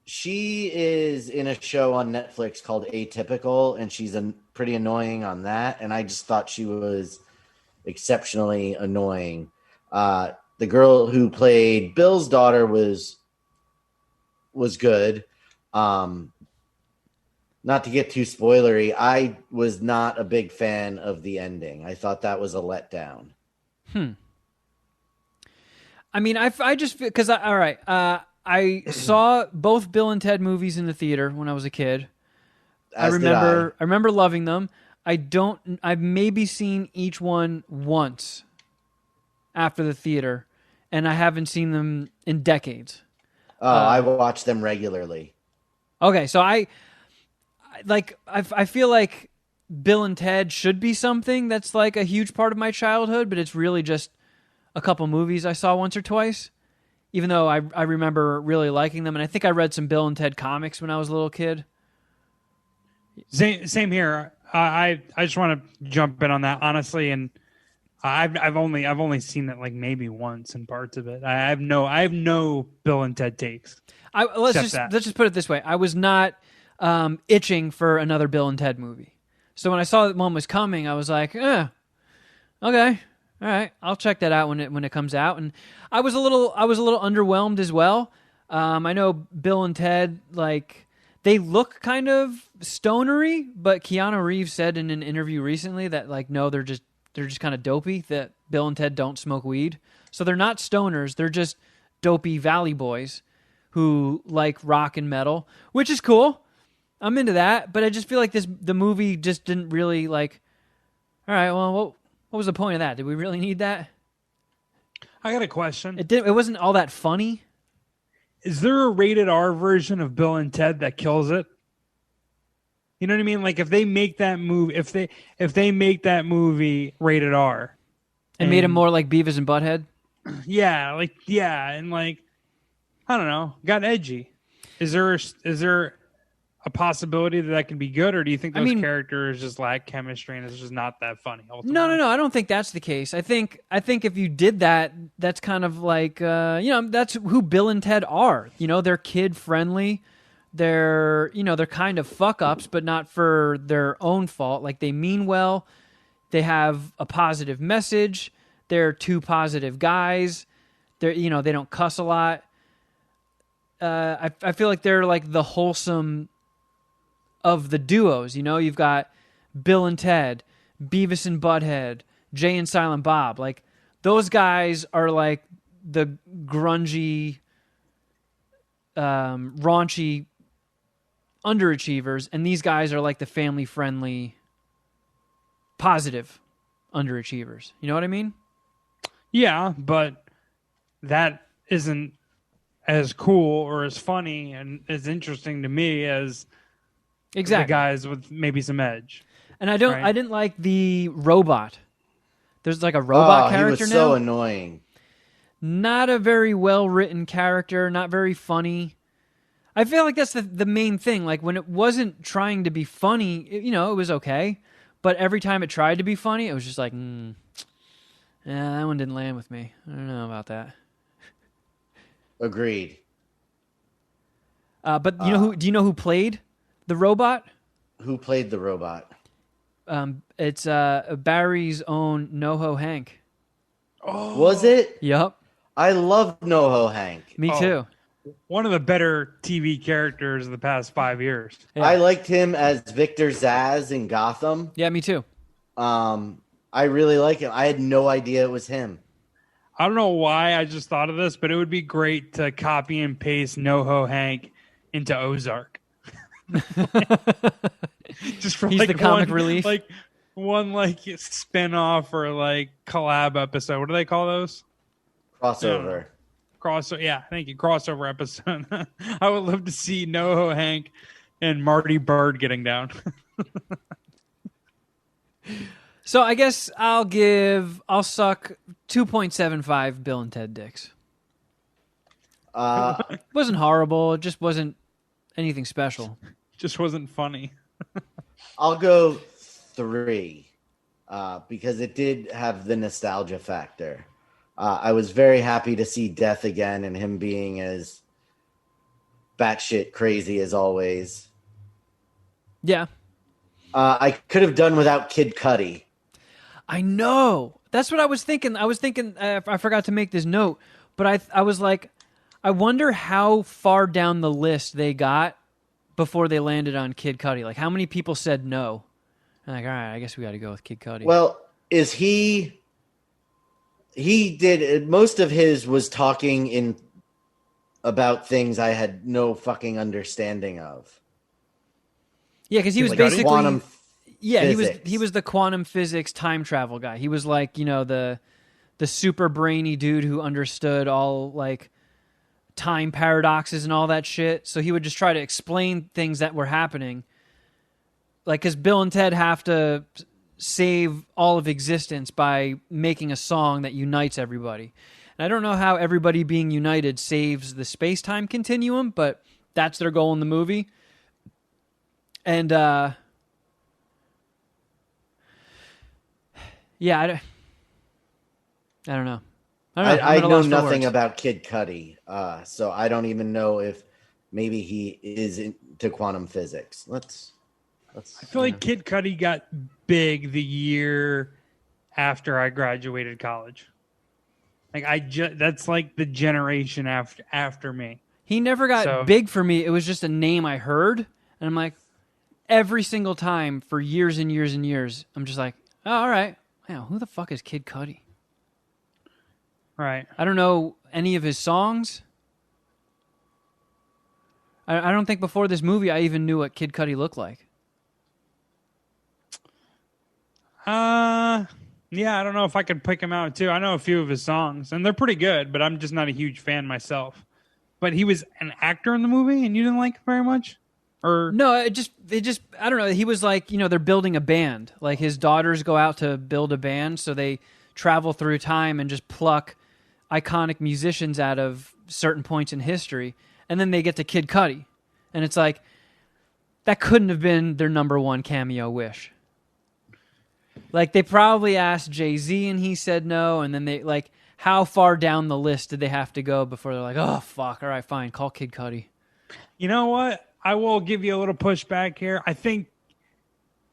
She is in a show on Netflix called Atypical, and she's pretty annoying on that. And I just thought she was exceptionally annoying. The girl who played Bill's daughter was good. Not to get too spoilery, I was not a big fan of the ending. I thought that was a letdown. I mean, I just feel because all right. I saw both Bill and Ted movies in the theater when I was a kid. I remember loving them. I've maybe seen each one once after the theater, and I haven't seen them in decades. Oh, I watch them regularly. Okay, so I feel like Bill and Ted should be something that's like a huge part of my childhood, but it's really just a couple movies I saw once or twice, even though I remember really liking them. And I think I read some Bill and Ted comics when I was a little kid. Same here. I just want to jump in on that, honestly, and I've only seen it like maybe once in parts of it. I have no Bill and Ted takes. Let's just put it this way: I was not itching for another Bill and Ted movie. So when I saw that one was coming, I was like, okay, all right, I'll check that out when it comes out. And I was a little underwhelmed as well. I know Bill and Ted, like, they look kind of stonery, but Keanu Reeves said in an interview recently that, like, no, they're just kind of dopey. That Bill and Ted don't smoke weed, so they're not stoners. They're just dopey valley boys who like rock and metal, which is cool. I'm into that, but I just feel like the movie just didn't really like. All right, well, what was the point of that? Did we really need that? I got a question. It wasn't all that funny. Is there a rated R version of Bill and Ted that kills it? You know what I mean? Like if they make that movie, if they make that movie rated R, and made him more like Beavis and Butthead. Yeah, and like I don't know, got edgy. Is there a possibility that can be good, or do you think those characters just lack chemistry and it's just not that funny? Ultimately? No. I don't think that's the case. I think if you did that, that's kind of like that's who Bill and Ted are. You know, they're kid friendly. They're kind of fuck ups, but not for their own fault. Like they mean well. They have a positive message. They're two positive guys. They don't cuss a lot. I feel like they're like the wholesome of the duos. You know, you've got Bill and Ted, Beavis and Butthead, Jay and Silent Bob. Like those guys are like the grungy, raunchy underachievers, and these guys are like the family-friendly, positive underachievers. You know what I mean? Yeah, but that isn't as cool or as funny and as interesting to me as the guys with maybe some edge. And I didn't like the robot. There's like a robot character now. He was so annoying. Not a very well-written character, not very funny. I feel like that's the main thing. Like when it wasn't trying to be funny, it was okay. But every time it tried to be funny, it was just like, that one didn't land with me. I don't know about that. Agreed. But do you know who played the robot? Who played the robot? It's Barry's own NoHo Hank. Oh, was it? Yep. I love NoHo Hank. Me too. One of the better TV characters of the past 5 years. Yeah. I liked him as Victor Zsasz in Gotham. Yeah, me too. I really like him. I had no idea it was him. I don't know why I just thought of this, but it would be great to copy and paste NoHo Hank into Ozark. Just for he's like the comic relief, like one like spin-off or like collab episode. What do they call those? Crossover. Yeah, thank you. Crossover episode. I would love to see NoHo Hank and Marty Bird getting down. So I guess I'll suck 2.75 Bill and Ted dicks. It wasn't horrible. It just wasn't anything special. Just wasn't funny. I'll go 3 because it did have the nostalgia factor. I was very happy to see Death again and him being as batshit crazy as always. Yeah. I could have done without Kid Cudi. I know. That's what I was thinking. I forgot to make this note, but I was like, I wonder how far down the list they got before they landed on Kid Cudi. Like, how many people said no? I'm like, all right, I guess we got to go with Kid Cudi. Well, he did most of his was talking about things I had no fucking understanding of. Yeah, because he was like basically quantum physics. he was the quantum physics time travel guy. He was like, the super brainy dude who understood all like time paradoxes and all that shit. So he would just try to explain things that were happening. Like, because Bill and Ted have to save all of existence by making a song that unites everybody. And I don't know how everybody being united saves the space-time continuum, but that's their goal in the movie. And, yeah, I don't know. I I'm at a know loss for nothing words. about Kid Cudi, so I don't even know if maybe he is into quantum physics. Let's. I feel like Kid Cudi got big the year after I graduated college. Like that's like the generation after me. He never got big for me. It was just a name I heard, and I'm like, every single time for years and years and years, I'm just like, oh, all right. Wow, who the fuck is Kid Cudi? Right. I don't know any of his songs. I don't think before this movie I even knew what Kid Cudi looked like. Yeah, I don't know if I could pick him out too. I know a few of his songs, and they're pretty good, but I'm just not a huge fan myself. But he was an actor in the movie, and you didn't like it very much? Or No, it just I don't know. He was like, they're building a band. Like his daughters go out to build a band, so they travel through time and just pluck iconic musicians out of certain points in history, and then they get to Kid Cudi, and it's like that couldn't have been their number one cameo wish. Like they probably asked Jay-Z and he said no, and then they like how far down the list did they have to go before they're like, oh fuck, all right, fine, call Kid Cudi. You know what? I will give you a little pushback here. I think,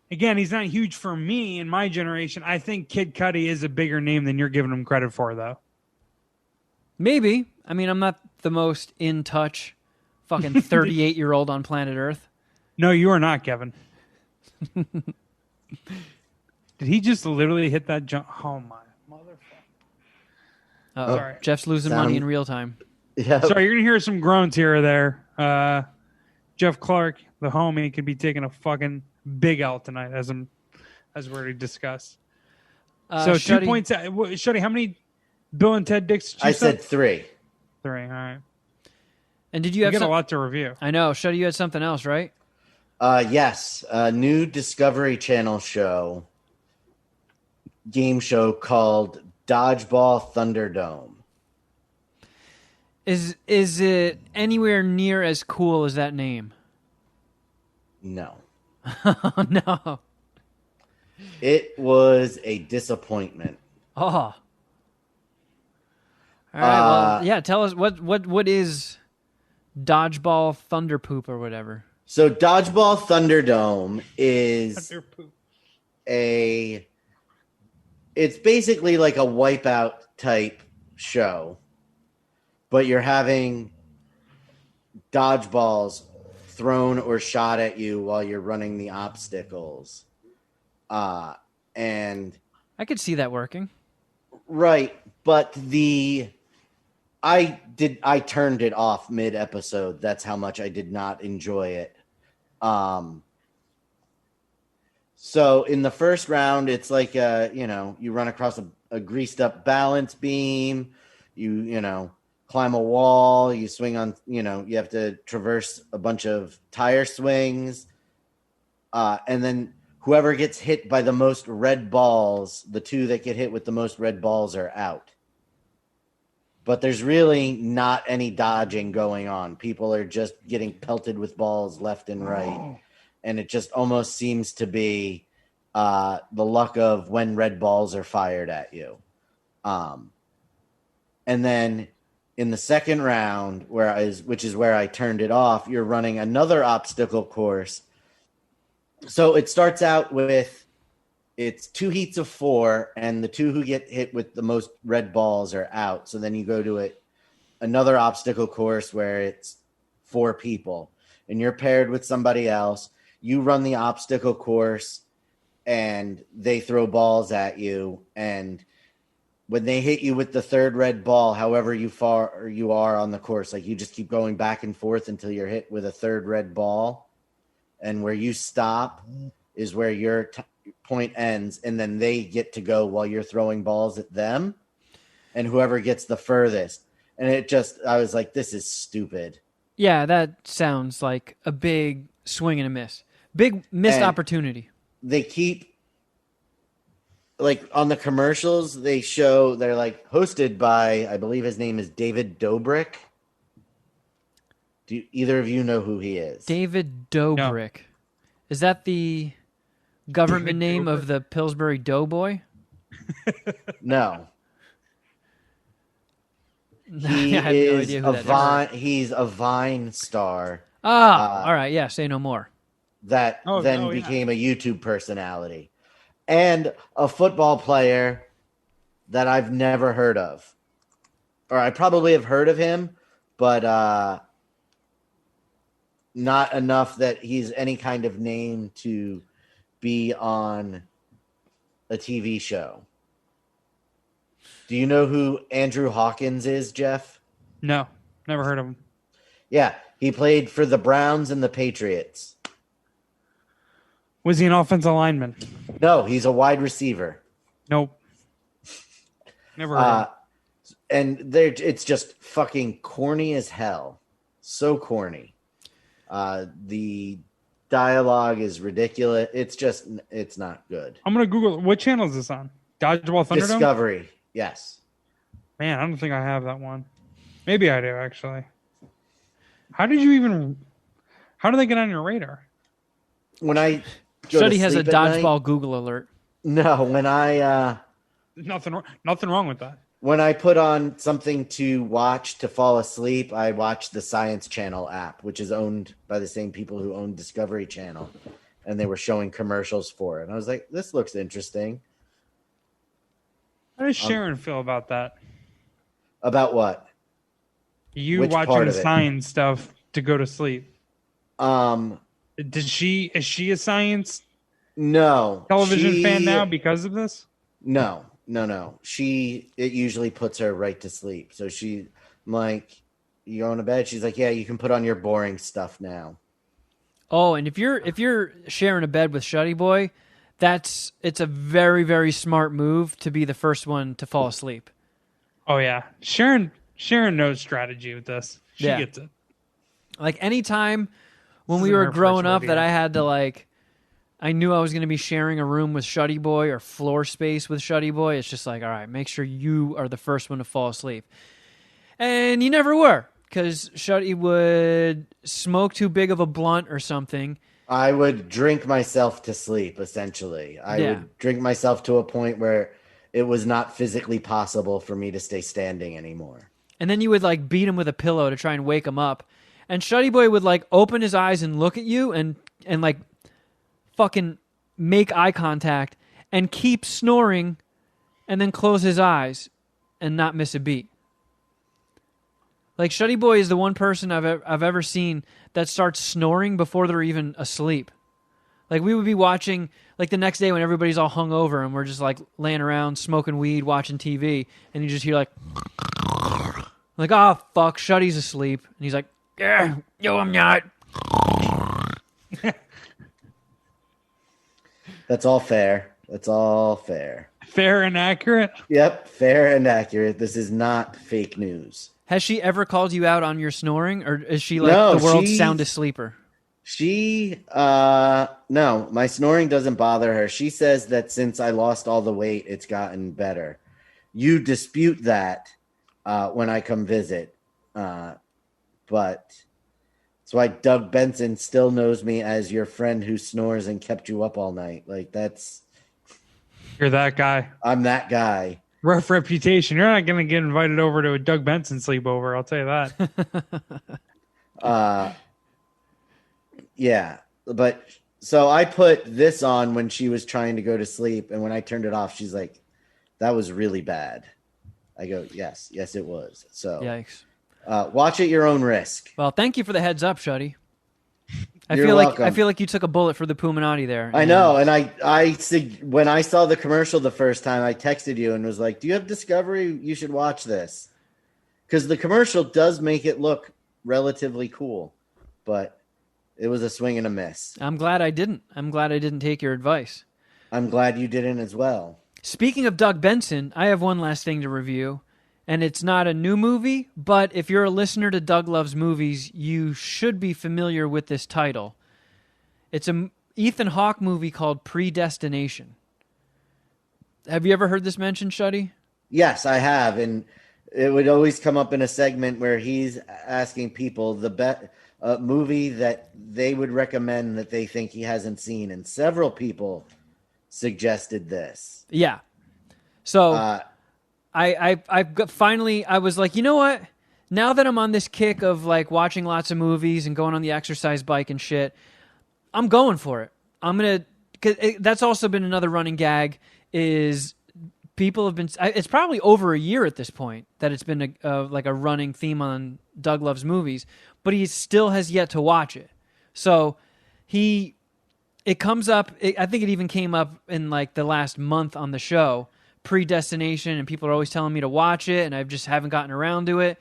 again, he's not huge for me in my generation. I think Kid Cudi is a bigger name than you're giving him credit for, though. Maybe. I mean, I'm not the most in touch fucking 38-year-old on planet Earth. No, you are not, Kevin. Did he just literally hit that jump? Oh, my motherfucker. Sorry. Jeff's losing money in real time. Yeah. Sorry, you're going to hear some groans here or there. Jeff Clark, the homie, could be taking a fucking big L tonight, as we already discussed. So Shuddy, 2 points. Shuddy, how many Bill and Ted dicks did you I say? said 3. 3, all right. And did you have a lot to review? I know. Shuddy, you had something else, right? Yes, a new Discovery Channel game show called Dodgeball Thunderdome. Is it anywhere near as cool as that name? No. Oh, no. It was a disappointment. Oh. All right, well, yeah, tell us what is Dodgeball Thunder Poop or whatever. So Dodgeball Thunderdome is it's basically like a Wipeout type show, but you're having dodgeballs thrown or shot at you while you're running the obstacles. And I could see that working. Right, but I turned it off mid-episode. That's how much I did not enjoy it. So in the first round, it's like you run across a greased up balance beam, you climb a wall, you swing on, you have to traverse a bunch of tire swings, and then whoever gets hit by the most red balls, the two that get hit with the most red balls are out. But there's really not any dodging going on. People are just getting pelted with balls left and right. And it just almost seems to be the luck of when red balls are fired at you. And then in the second round, which is where I turned it off, you're running another obstacle course. So it starts out with it's 2 heats of 4, and the 2 who get hit with the most red balls are out. So then you go to another obstacle course where it's 4 people, and you're paired with somebody else. You run the obstacle course, and they throw balls at you. And when they hit you with the third red ball, however far you are on the course, like you just keep going back and forth until you're hit with a third red ball. And where you stop is where your point ends, and then they get to go while you're throwing balls at them, and whoever gets the furthest. And I was like, this is stupid. Yeah, that sounds like a big swing and a miss. Big missed opportunity. They keep, like, on the commercials, they're like hosted by, I believe his name is David Dobrik. Do either of you know who he is? David Dobrik. No. Is that the government name of the Pillsbury Doughboy? No. He I have no idea who that is. He's a Vine star Ah, all right. Yeah, say no more. that then yeah. became a YouTube personality, and a football player that I've never heard of, or I probably have heard of him, but not enough that he's any kind of name to be on a TV show. Do you know who Andrew Hawkins is, Jeff? No, never heard of him. Yeah, he played for the Browns and the Patriots. Was he an offensive lineman? No, he's a wide receiver. Nope. Never heard of him. And it's just fucking corny as hell. So corny. The dialogue is ridiculous. It's not good. I'm going to Google what channel is this on? Dodgeball Thunderdome? Discovery. Yes. Man, I don't think I have that one. Maybe I do, actually. How did they get on your radar? When I go Shuddy to has a sleep at dodgeball night, Google alert. no, when I Nothing wrong with that. when I put on something to watch to fall asleep, I watch the Science Channel app, which is owned by the same people who own Discovery Channel, and they were showing commercials for it. And I was like, "This looks interesting." How does Sharon feel about that? About what? You Which part watching of it? science stuff to go to sleep. Um, Is she a science no. television fan now because of this? No. It usually puts her right to sleep. So I'm like, you going to bed? She's like, yeah, you can put on your boring stuff now. Oh, and if you're sharing a bed with Shuddy Boy, it's a very, very smart move to be the first one to fall asleep. Oh yeah, Sharon knows strategy with this. She gets it. Like anytime when This we isn't were her growing first up that rodeo. I had to I knew I was going to be sharing a room with Shuddy Boy or floor space with Shuddy Boy. It's just like, all right, make sure you are the first one to fall asleep. And you never were, because Shuddy would smoke too big of a blunt or something. I would drink myself to sleep, essentially. I would drink myself to a point where it was not physically possible for me to stay standing anymore. And then you would beat him with a pillow to try and wake him up. And Shuddy Boy would open his eyes and look at you and fucking make eye contact and keep snoring and then close his eyes and not miss a beat. Shuddy Boy is the one person I've ever seen that starts snoring before they're even asleep. We would be watching the next day when everybody's all hungover and we're just laying around smoking weed, watching TV, and you just hear oh fuck, Shuddy's asleep, and he's like, yeah, yo, I'm not. That's all fair. That's all fair. Fair and accurate. Yep, fair and accurate. This is not fake news. Has she ever called you out on your snoring, or is she No, the world's soundest sleeper? No, my snoring doesn't bother her. She says that since I lost all the weight, it's gotten better. You dispute that when I come visit. But that's why Doug Benson still knows me as your friend who snores and kept you up all night. You're that guy. I'm that guy. Rough reputation. You're not going to get invited over to a Doug Benson sleepover. I'll tell you that. Yeah, but so I put this on when she was trying to go to sleep, and when I turned it off, she's like, "That was really bad." I go, "Yes, it was." So, Yikes! Watch at your own risk. Well, thank you for the heads up, Shuddy. You're welcome. I feel like you took a bullet for the Puminati there. I know, and I when I saw the commercial the first time, I texted you and was like, "Do you have Discovery? You should watch this," because the commercial does make it look relatively cool, but it was a swing and a miss. I'm glad I didn't. I'm glad I didn't take your advice. I'm glad you didn't as well. Speaking of Doug Benson, I have one last thing to review, and it's not a new movie, but if you're a listener to Doug Loves Movies, you should be familiar with this title. It's an Ethan Hawke movie called Predestination. Have you ever heard this mentioned, Shuddy? Yes, I have, and it would always come up in a segment where he's asking people the movie that they would recommend that they think he hasn't seen, and several people suggested this. Yeah. So Finally, I was like, you know what? Now that I'm on this kick of like watching lots of movies and going on the exercise bike and shit, I'm going for it. I'm gonna. Cause that's also been another running gag. Is people have been. It's probably over a year at this point that it's been like a running theme on Doug Loves Movies, but he still has yet to watch it. So it comes up. I think it even came up in like the last month on the show, Predestination, and people are always telling me to watch it, and I just haven't gotten around to it.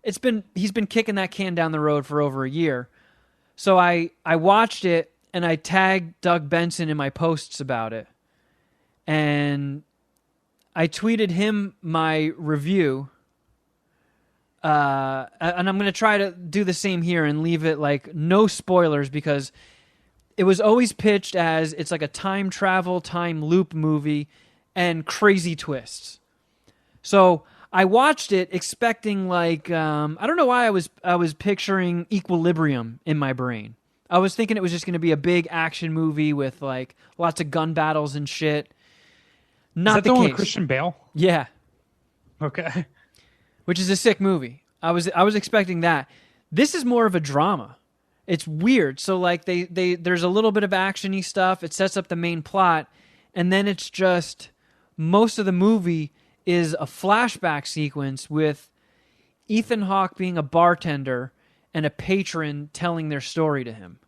He's been kicking that can down the road for over a year. So I watched it, and I tagged Doug Benson in my posts about it. And I tweeted him my review. And I'm going to try to do the same here and leave it like no spoilers, because it was always pitched as it's like a time travel, time loop movie and crazy twists. So I watched it expecting like I don't know why I was picturing Equilibrium in my brain. I was thinking it was just going to be a big action movie with like lots of gun battles and shit. Not Is that the the one case. with Christian Bale? Yeah, Okay. which is a sick movie. I was expecting that. This is more of a drama. It's weird. So like there's a little bit of actiony stuff. It sets up the main plot, and then it's just most of the movie is a flashback sequence with Ethan Hawke being a bartender and a patron telling their story to him.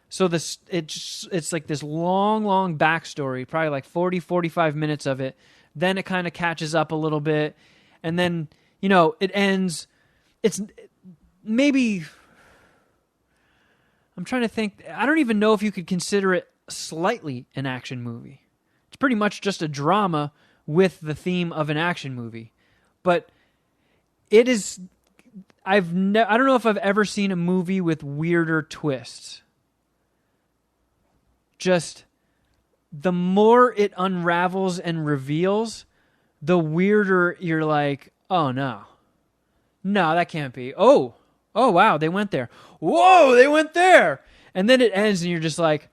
So it's like this long backstory, probably like 45 minutes of it. Then it kind of catches up a little bit, and then it ends. It's maybe, I'm trying to think. I don't even know if you could consider it slightly an action movie. It's pretty much just a drama with the theme of an action movie. But it is, I don't know if I've ever seen a movie with weirder twists. Just the more it unravels and reveals, the weirder you're like, oh no. No, that can't be. Oh wow, they went there. Whoa, they went there. And then it ends and you're just like,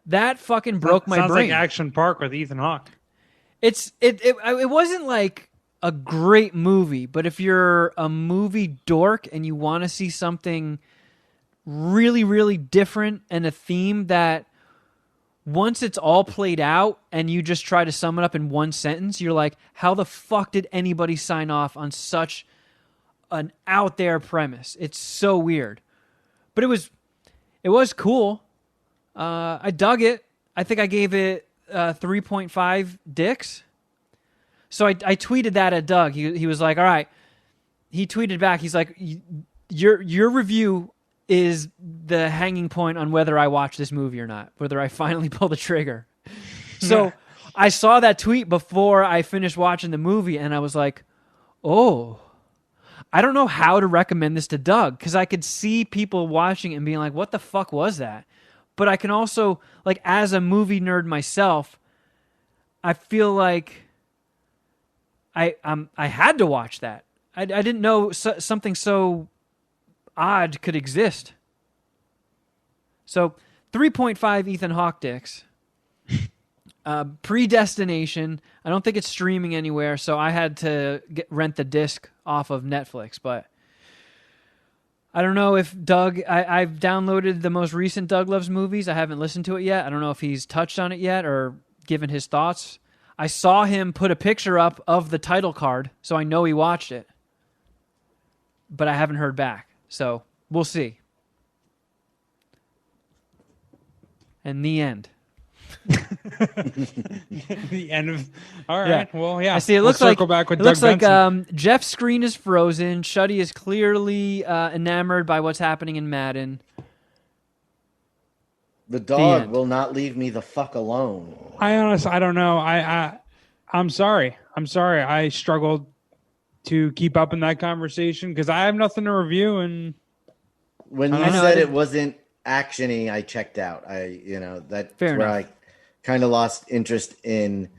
that fucking broke my Sounds brain. like Action Park with Ethan Hawke. It wasn't like a great movie, but if you're a movie dork and you want to see something really, really different and a theme that once it's all played out and you just try to sum it up in one sentence, you're like, how the fuck did anybody sign off on such an out there premise? It's so weird. But it was cool. I dug it. I think I gave it 3.5 dicks. So I tweeted that at Doug. He was like, all right. He tweeted back. He's like, your review is the hanging point on whether I watch this movie or not, whether I finally pull the trigger. So I saw that tweet before I finished watching the movie, and I was like, oh, I don't know how to recommend this to Doug, because I could see people watching it and being like, what the fuck was that? But I can also, like, as a movie nerd myself, I feel like I had to watch that. I didn't know something so odd could exist. So 3.5 Ethan Hawke dicks. Predestination. I don't think it's streaming anywhere, so I had to rent the disc off of Netflix. But I don't know if Doug... I've downloaded the most recent Doug Loves Movies. I haven't listened to it yet. I don't know if he's touched on it yet or given his thoughts. I saw him put a picture up of the title card, so I know he watched it. But I haven't heard back. So we'll see. And the end. The end of. All right. Yeah. Well, yeah. I see. It looks like Jeff's screen is frozen. Shuddy is clearly enamored by what's happening in Madden. The dog will not leave me the fuck alone. I don't know. I'm sorry. I struggled to keep up in that conversation because I have nothing to review. And when you said it wasn't actiony, I checked out. That's where I kind of lost interest in.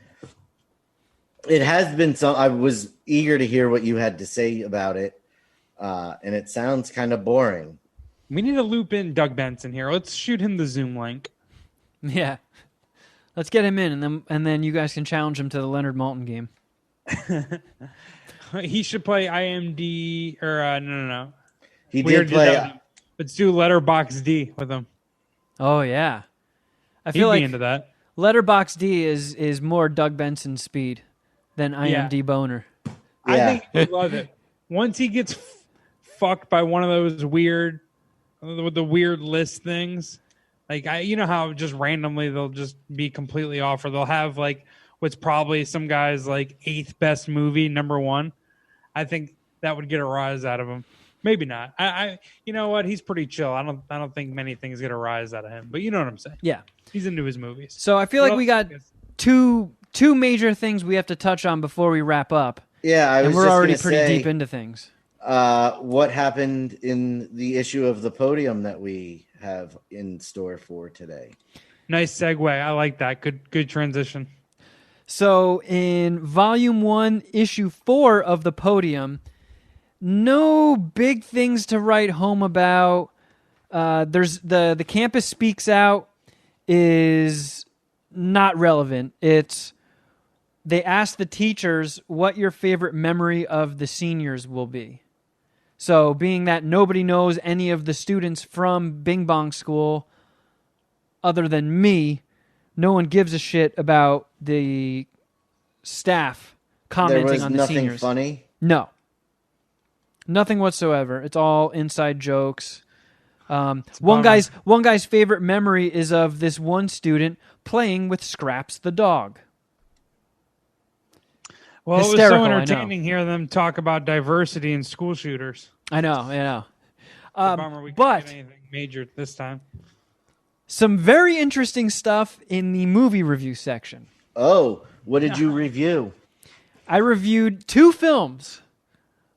It has been I was eager to hear what you had to say about it, and it sounds kind of boring. We need to loop in Doug Benson here. Let's shoot him the Zoom link. Yeah, let's get him in, and then you guys can challenge him to the Leonard Maltin game. He should play IMD or no. He We did already did play. that with him. Let's do Letterbox D with him. Oh yeah, I He'd feel be like into that. Letterbox D is more Doug Benson speed than IMD Boner. I Yeah. think he'd love it. Once he gets fucked by one of those weird, with the weird list things, like you know how just randomly they'll just be completely off, or they'll have like what's probably some guy's like 8th best movie, number 1. I think that would get a rise out of him. Maybe not. I you know what? He's pretty chill. I don't think many things get a rise out of him. But you know what I'm saying. Yeah. He's into his movies. So I feel What like we else? got two major things we have to touch on before we wrap up. Yeah, I was And we're just already gonna pretty say, deep into things. what happened in the issue of the podium that we have in store for today. Nice segue. I like that. Good transition. So in Volume 1, Issue 4 of the Podium, no big things to write home about. There's the Campus Speaks Out is not relevant. They ask the teachers what your favorite memory of the seniors will be. So being that nobody knows any of the students from Bing Bong School other than me, no one gives a shit about the staff commenting There was on the nothing seniors. funny. No. Nothing whatsoever. It's all inside jokes. One guy's favorite memory is of this one student playing with Scraps the dog. Well, Hysterical, it was I so know. entertaining hearing them talk about diversity in school shooters. I know. Bummer we couldn't But get anything major this time. some very interesting stuff in the movie review section. Oh, what did you review? I reviewed 2 films.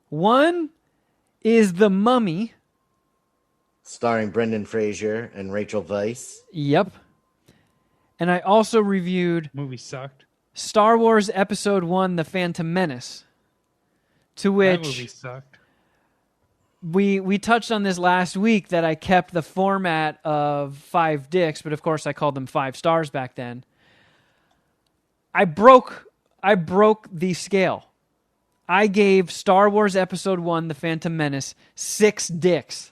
One is The Mummy. Starring Brendan Fraser and Rachel Weisz. Yep. And I also reviewed Movie sucked. Star Wars Episode 1, The Phantom Menace. To That movie which sucked. we touched on this last week that I kept the format of 5 dicks, but of course I called them 5 stars back then. I broke the scale. I gave Star Wars Episode 1, The Phantom Menace, 6 dicks.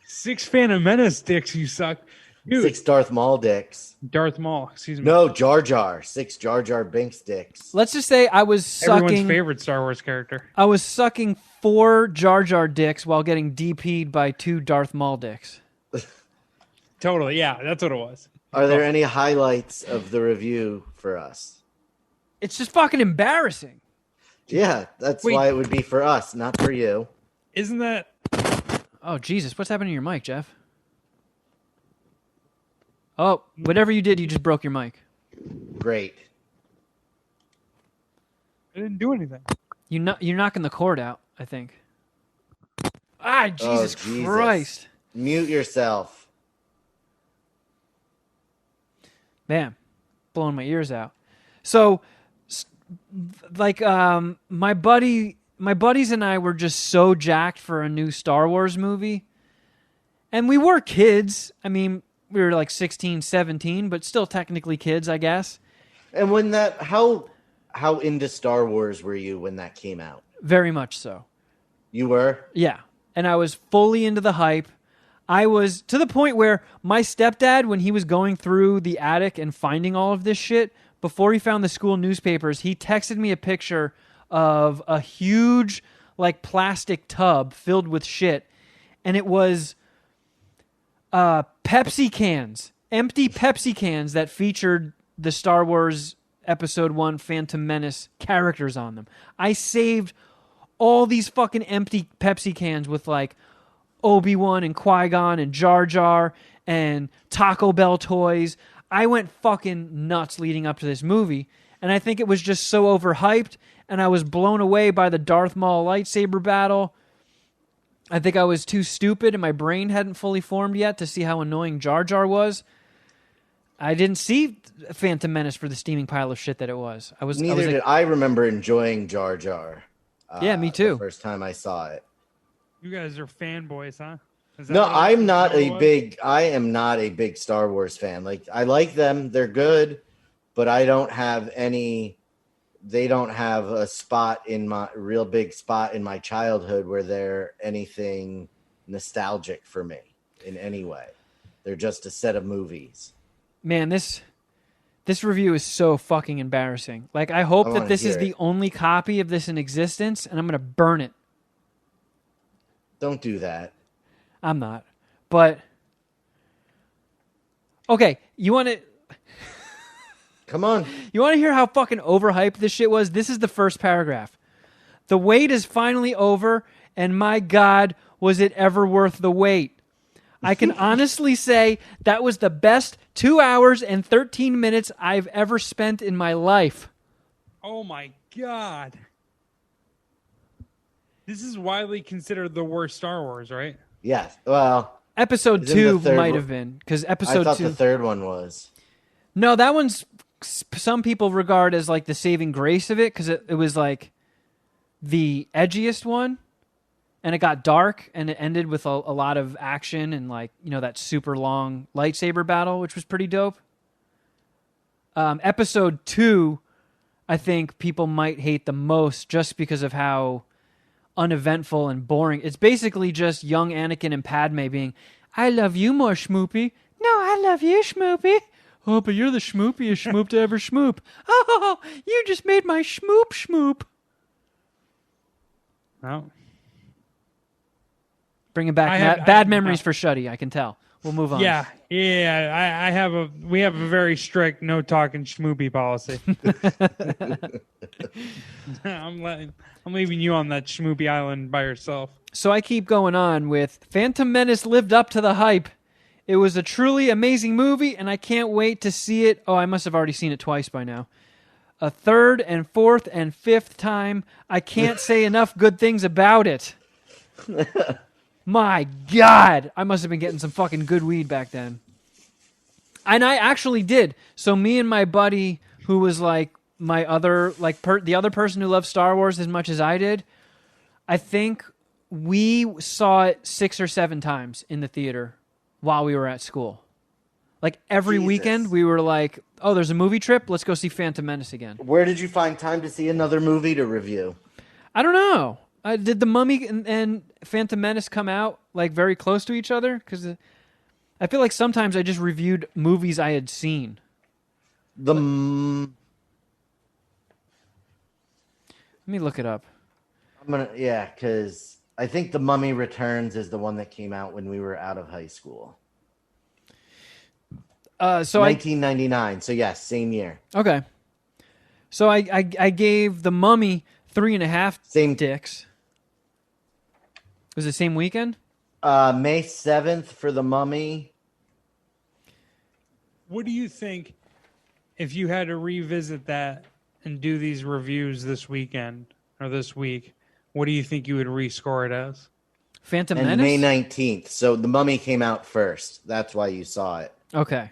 6 Phantom Menace dicks, you suck. Dude, 6 Darth Maul dicks. Darth Maul, excuse me. No, Jar Jar. 6 Jar Jar Binks dicks. Let's just say I was Everyone's sucking favorite Star Wars character. I was sucking 4 Jar Jar dicks while getting DP'd by 2 Darth Maul dicks. Totally, yeah, that's what it was. Are there any highlights of the review for us? It's just fucking embarrassing. Yeah, that's Wait. why it would be for us, not for you. Isn't that... Oh, Jesus. What's happening to your mic, Jeff? Oh, whatever you did, you just broke your mic. Great. I didn't do anything. You're knocking the cord out, I think. Ah, Jesus Christ. Mute yourself. Man, blowing my ears out. So, like, my buddies and I were just so jacked for a new Star Wars movie. And we were kids. I mean, we were like 16, 17, but still technically kids, I guess. And when that, how into Star Wars were you when that came out? Very much so. You were? Yeah. And I was fully into the hype. I was to the point where my stepdad, when he was going through the attic and finding all of this shit, before he found the school newspapers, he texted me a picture of a huge, like, plastic tub filled with shit. And it was Pepsi cans, empty Pepsi cans that featured the Star Wars Episode 1 Phantom Menace characters on them. I saved all these fucking empty Pepsi cans with, like, Obi-Wan and Qui-Gon and Jar Jar and Taco Bell toys. I went fucking nuts leading up to this movie, and I think it was just so overhyped, and I was blown away by the Darth Maul lightsaber battle. I think I was too stupid, and my brain hadn't fully formed yet to see how annoying Jar Jar was. I didn't see Phantom Menace for the steaming pile of shit that it was. Neither did I. Remember enjoying Jar Jar. Yeah, me too. The first time I saw it. You guys are fanboys, huh? No, I am not a big Star Wars fan. Like, I like them, they're good, but I don't have any they don't have a spot in my real big spot in my childhood where they're anything nostalgic for me in any way. They're just a set of movies. Man, this review is so fucking embarrassing. Like, I hope that this is the only copy of this in existence, and I'm going to burn it. Don't do that. I'm not. But, okay, you want to... Come on. You want to hear how fucking overhyped this shit was? This is the first paragraph. The wait is finally over, and my God, was it ever worth the wait? I can honestly say that was the best 2 hours and 13 minutes I've ever spent in my life. Oh my God. This is widely considered the worst Star Wars, right? Yes. Well, episode 2 might have been, because episode 2... I thought the third one was. No, that one's... Some people regard as like the saving grace of it, because it was like the edgiest one, and it got dark, and it ended with a lot of action and like, you know, that super long lightsaber battle, which was pretty dope. Episode 2, I think people might hate the most just because of how uneventful and boring. It's basically just young Anakin and Padme being, I love you more, Schmoopy. No, I love you, Schmoopy. Oh, but you're the schmoopiest schmoop to ever schmoop. Oh, you just made my schmoop. Oh. Bringing back bad memories for Shuddy, I can tell. We'll move on. Yeah. We have a very strict no talking schmoopy policy. I'm leaving you on that schmoopy island by yourself. So I keep going on with Phantom Menace lived up to the hype. It was a truly amazing movie, and I can't wait to see it. Oh, I must have already seen it twice by now. A third and fourth and fifth time. I can't say enough good things about it. My God. I must have been getting some fucking good weed back then. And I actually did. So me and my buddy, who was like my other, like the other person who loved Star Wars as much as I did, I think we saw it 6 or 7 times in the theater while we were at school. Like every weekend we were like, oh, there's a movie trip. Let's go see Phantom Menace again. Where did you find time to see another movie to review? I don't know. Did The Mummy and Phantom Menace come out like very close to each other? Because I feel like sometimes I just reviewed movies I had seen. Let me look it up. Because I think The Mummy Returns is the one that came out when we were out of high school. So 1999. So yes, same year. Okay. So I gave The Mummy 3.5 dicks. Was it the same weekend? May 7th for The Mummy. What do you think if you had to revisit that and do these reviews this weekend or this week? What do you think you would rescore it as? Phantom Menace? May 19th. So The Mummy came out first. That's why you saw it. Okay.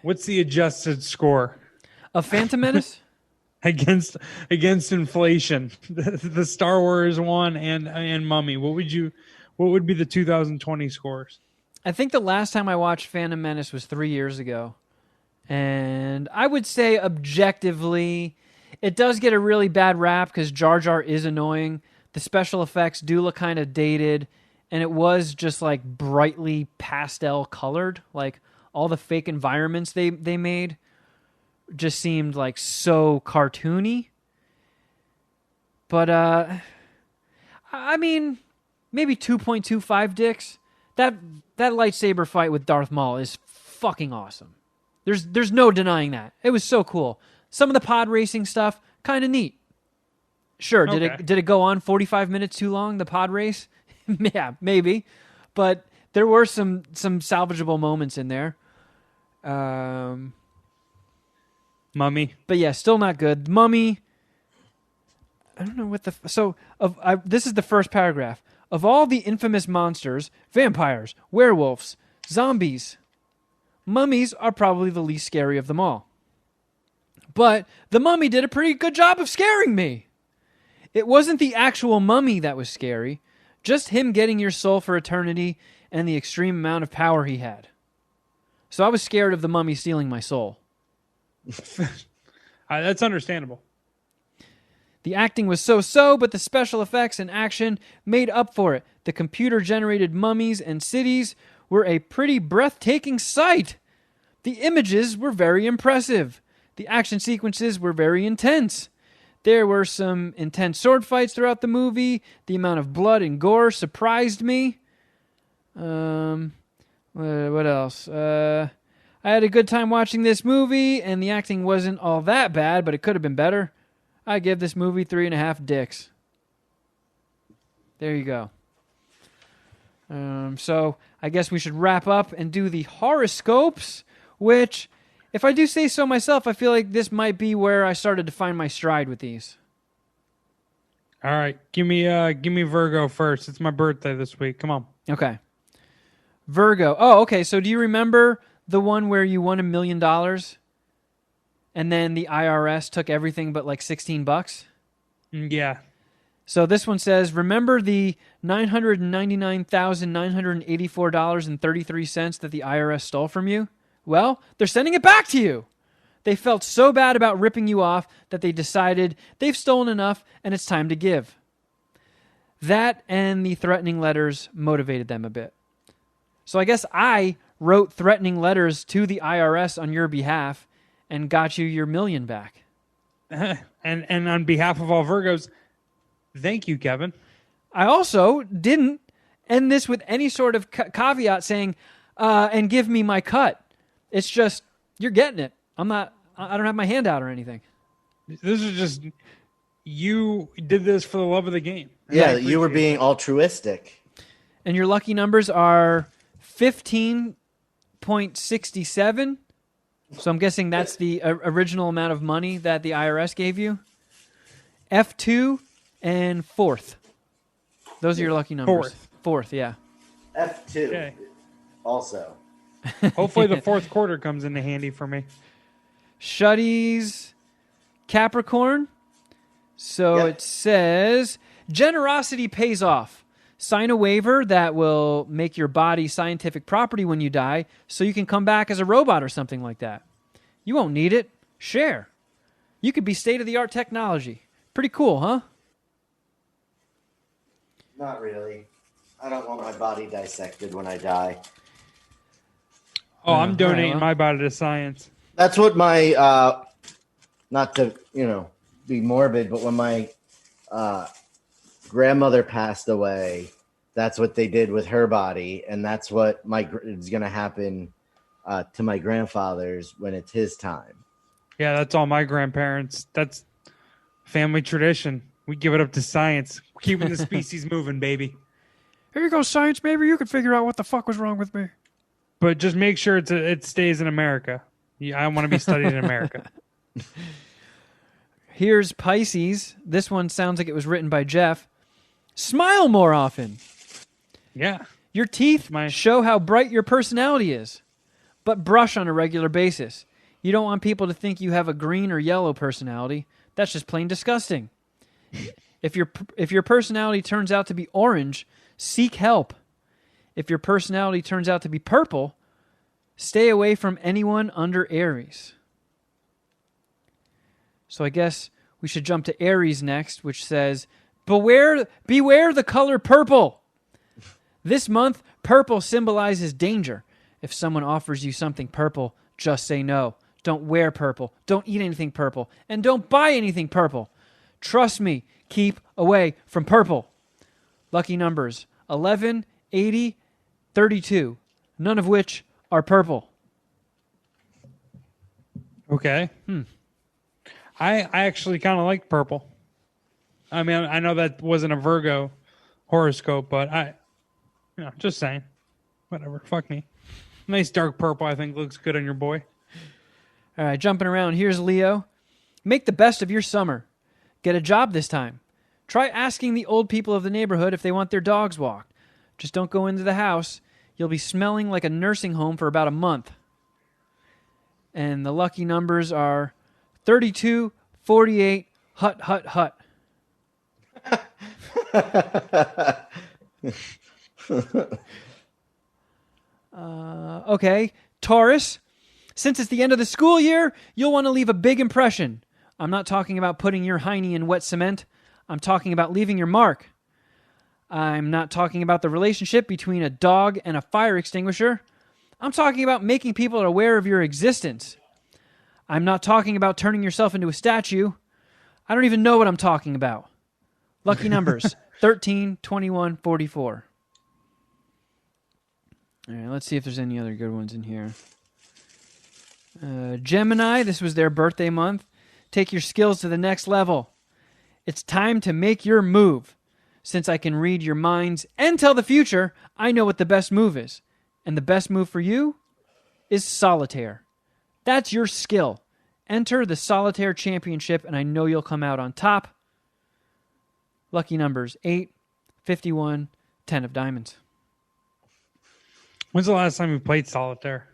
What's the adjusted score? Of Phantom Menace? against inflation. The Star Wars one and Mummy. What would be the 2020 scores? I think the last time I watched Phantom Menace was 3 years ago. And I would say objectively, it does get a really bad rap because Jar Jar is annoying. The special effects do look kind of dated. And it was just like brightly pastel colored. Like all the fake environments they made just seemed like so cartoony. But, I mean, maybe 2.25 dicks. That lightsaber fight with Darth Maul is fucking awesome. There's no denying that. It was so cool. Some of the pod racing stuff, kind of neat. Sure, okay. Did it go on 45 minutes too long, the pod race? Yeah, maybe. But there were some salvageable moments in there. Mummy. But yeah, still not good. Mummy. I don't know what the... this is the first paragraph. Of all the infamous monsters, vampires, werewolves, zombies, mummies are probably the least scary of them all. But the mummy did a pretty good job of scaring me. It wasn't the actual mummy that was scary, just him getting your soul for eternity and the extreme amount of power he had. So I was scared of the mummy stealing my soul. That's understandable. The acting was so-so, but the special effects and action made up for it. The computer-generated mummies and cities were a pretty breathtaking sight. The images were very impressive. The action sequences were very intense. There were some intense sword fights throughout the movie. The amount of blood and gore surprised me. What else? I had a good time watching this movie, and the acting wasn't all that bad, but it could have been better. I give this movie 3.5 dicks. There you go. So I guess we should wrap up and do the horoscopes, which, if I do say so myself, I feel like this might be where I started to find my stride with these. All right, give me Virgo first. It's my birthday this week. Come on. Okay. Virgo. Oh, okay. So do you remember the one where you won $1 million? And then the IRS took everything but like $16? Yeah. So this one says, remember the $999,984.33 that the IRS stole from you? Well, they're sending it back to you. They felt so bad about ripping you off that they decided they've stolen enough and it's time to give. That and the threatening letters motivated them a bit. So I guess I wrote threatening letters to the IRS on your behalf and got you your $1 million back. And on behalf of all Virgos, thank you, Kevin. I also didn't end this with any sort of caveat saying, and give me my cut. It's just, you're getting it. I don't have my hand out or anything. This is just, you did this for the love of the game. Yeah, you were being altruistic. And your lucky numbers are 15.67. So I'm guessing that's the original amount of money that the IRS gave you. F2 and 4th. Those are your lucky numbers. Fourth, yeah. F2 Okay. also. Hopefully the fourth quarter comes into handy for me. Shuddy's Capricorn. So It says, generosity pays off. Sign a waiver that will make your body scientific property when you die so you can come back as a robot or something like that. You won't need it. Share. You could be state-of-the-art technology. Pretty cool, huh? Not really. I don't want my body dissected when I die. Oh, I'm donating well. my body to science. That's what my, not to, be morbid, but when my grandmother passed away, that's what they did with her body, and that's what is going to happen to my grandfather's when it's his time. Yeah, that's all my grandparents. That's family tradition. We give it up to science. Keeping the species moving, baby. Here you go, science. Maybe you could figure out what the fuck was wrong with me. But just make sure it stays in America. I want to be studied in America. Here's Pisces. This one sounds like it was written by Jeff. Smile more often. Yeah. Your teeth show how bright your personality is, but brush on a regular basis. You don't want people to think you have a green or yellow personality. That's just plain disgusting. If your personality turns out to be orange, seek help. If your personality turns out to be purple, stay away from anyone under Aries. So I guess we should jump to Aries next, which says, beware the color purple. This month, purple symbolizes danger. If someone offers you something purple, just say no. Don't wear purple. Don't eat anything purple. And don't buy anything purple. Trust me, keep away from purple. Lucky numbers, 11, 80, 32, none of which are purple. Okay. I actually kind of like purple. I mean, I know that wasn't a Virgo horoscope, but just saying. Whatever. Fuck me. Nice dark purple, I think, looks good on your boy. All right, jumping around. Here's Leo. Make the best of your summer. Get a job this time. Try asking the old people of the neighborhood if they want their dogs walked. Just don't go into the house. You'll be smelling like a nursing home for about a month. And the lucky numbers are 32, 48, hut, hut, hut. Okay, Taurus. Since it's the end of the school year, you'll want to leave a big impression. I'm not talking about putting your hiney in wet cement. I'm talking about leaving your mark. I'm not talking about the relationship between a dog and a fire extinguisher. I'm talking about making people aware of your existence. I'm not talking about turning yourself into a statue. I don't even know what I'm talking about. Lucky numbers, 13, 21, 44. All right, let's see if there's any other good ones in here. Gemini, this was their birthday month. Take your skills to the next level. It's time to make your move. Since I can read your minds and tell the future, I know what the best move is. And the best move for you is solitaire. That's your skill. Enter the solitaire championship, and I know you'll come out on top. Lucky numbers, 8, 51, 10 of diamonds. When's the last time you played solitaire?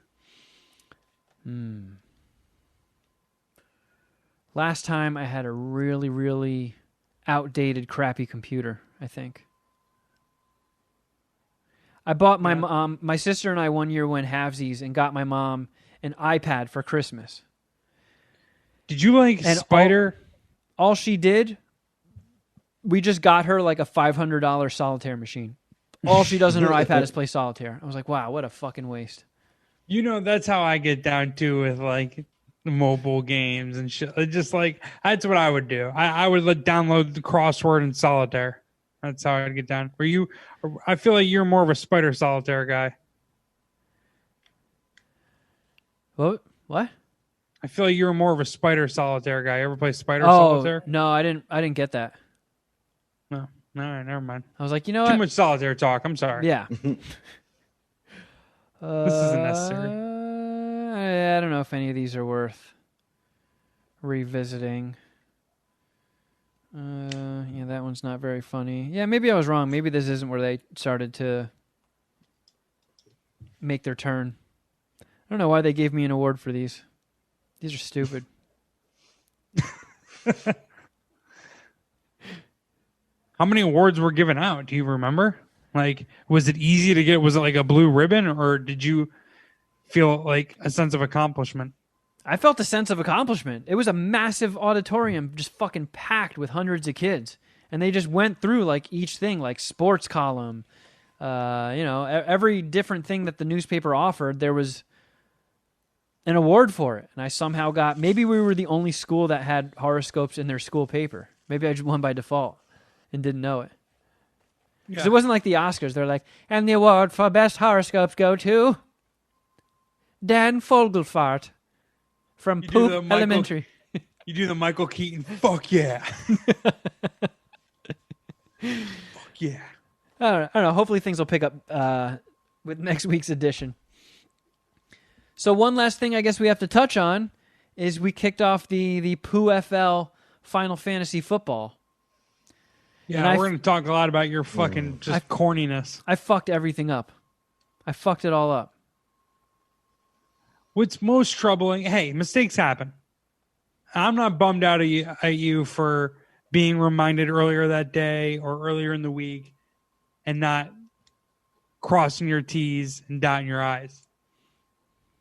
Last time I had a really, really outdated, crappy computer, I think. I bought my mom, my sister and I one year went halvesies and got my mom an iPad for Christmas. Did you like And Spider? All she did, we just got her like a $500 solitaire machine. All she does on her iPad is play solitaire. I was like, wow, what a fucking waste. You know, that's how I get down to with like the mobile games and shit. It's just like, that's what I would do. I would download the crossword and solitaire. That's how I'd get down. I feel like you're more of a Spider solitaire guy. What? I feel like you're more of a Spider solitaire guy. Ever play Spider Oh, solitaire? no, I didn't get that. No. All right, never mind. I was like, you know Too what? much solitaire talk. I'm sorry. Yeah. This isn't necessary. I don't know if any of these are worth revisiting. Yeah, that one's not very funny. Yeah, maybe I was wrong. Maybe this isn't where they started to make their turn. I don't know why they gave me an award for these. These are stupid. How many awards were given out? Do you remember? Like, was it easy to get? Was it like a blue ribbon, or did you feel like a sense of accomplishment? I felt a sense of accomplishment. It was a massive auditorium, just fucking packed with hundreds of kids. And they just went through like each thing, like sports column, every different thing that the newspaper offered, there was an award for it. And I somehow maybe we were the only school that had horoscopes in their school paper. Maybe I just won by default and didn't know it. Because it wasn't like the Oscars. They're like, and the award for best horoscopes go to Dan Fogelfart from PooFL Elementary. You do the Michael Keaton. Fuck yeah. Fuck yeah. I don't know. Hopefully things will pick up with next week's edition. So one last thing I guess we have to touch on is we kicked off the PooFL Final Fantasy Football. Yeah, we're going to talk a lot about your fucking corniness. I fucked everything up. I fucked it all up. What's most troubling, hey, mistakes happen. I'm not bummed out at you for being reminded earlier that day or earlier in the week and not crossing your T's and dotting your I's.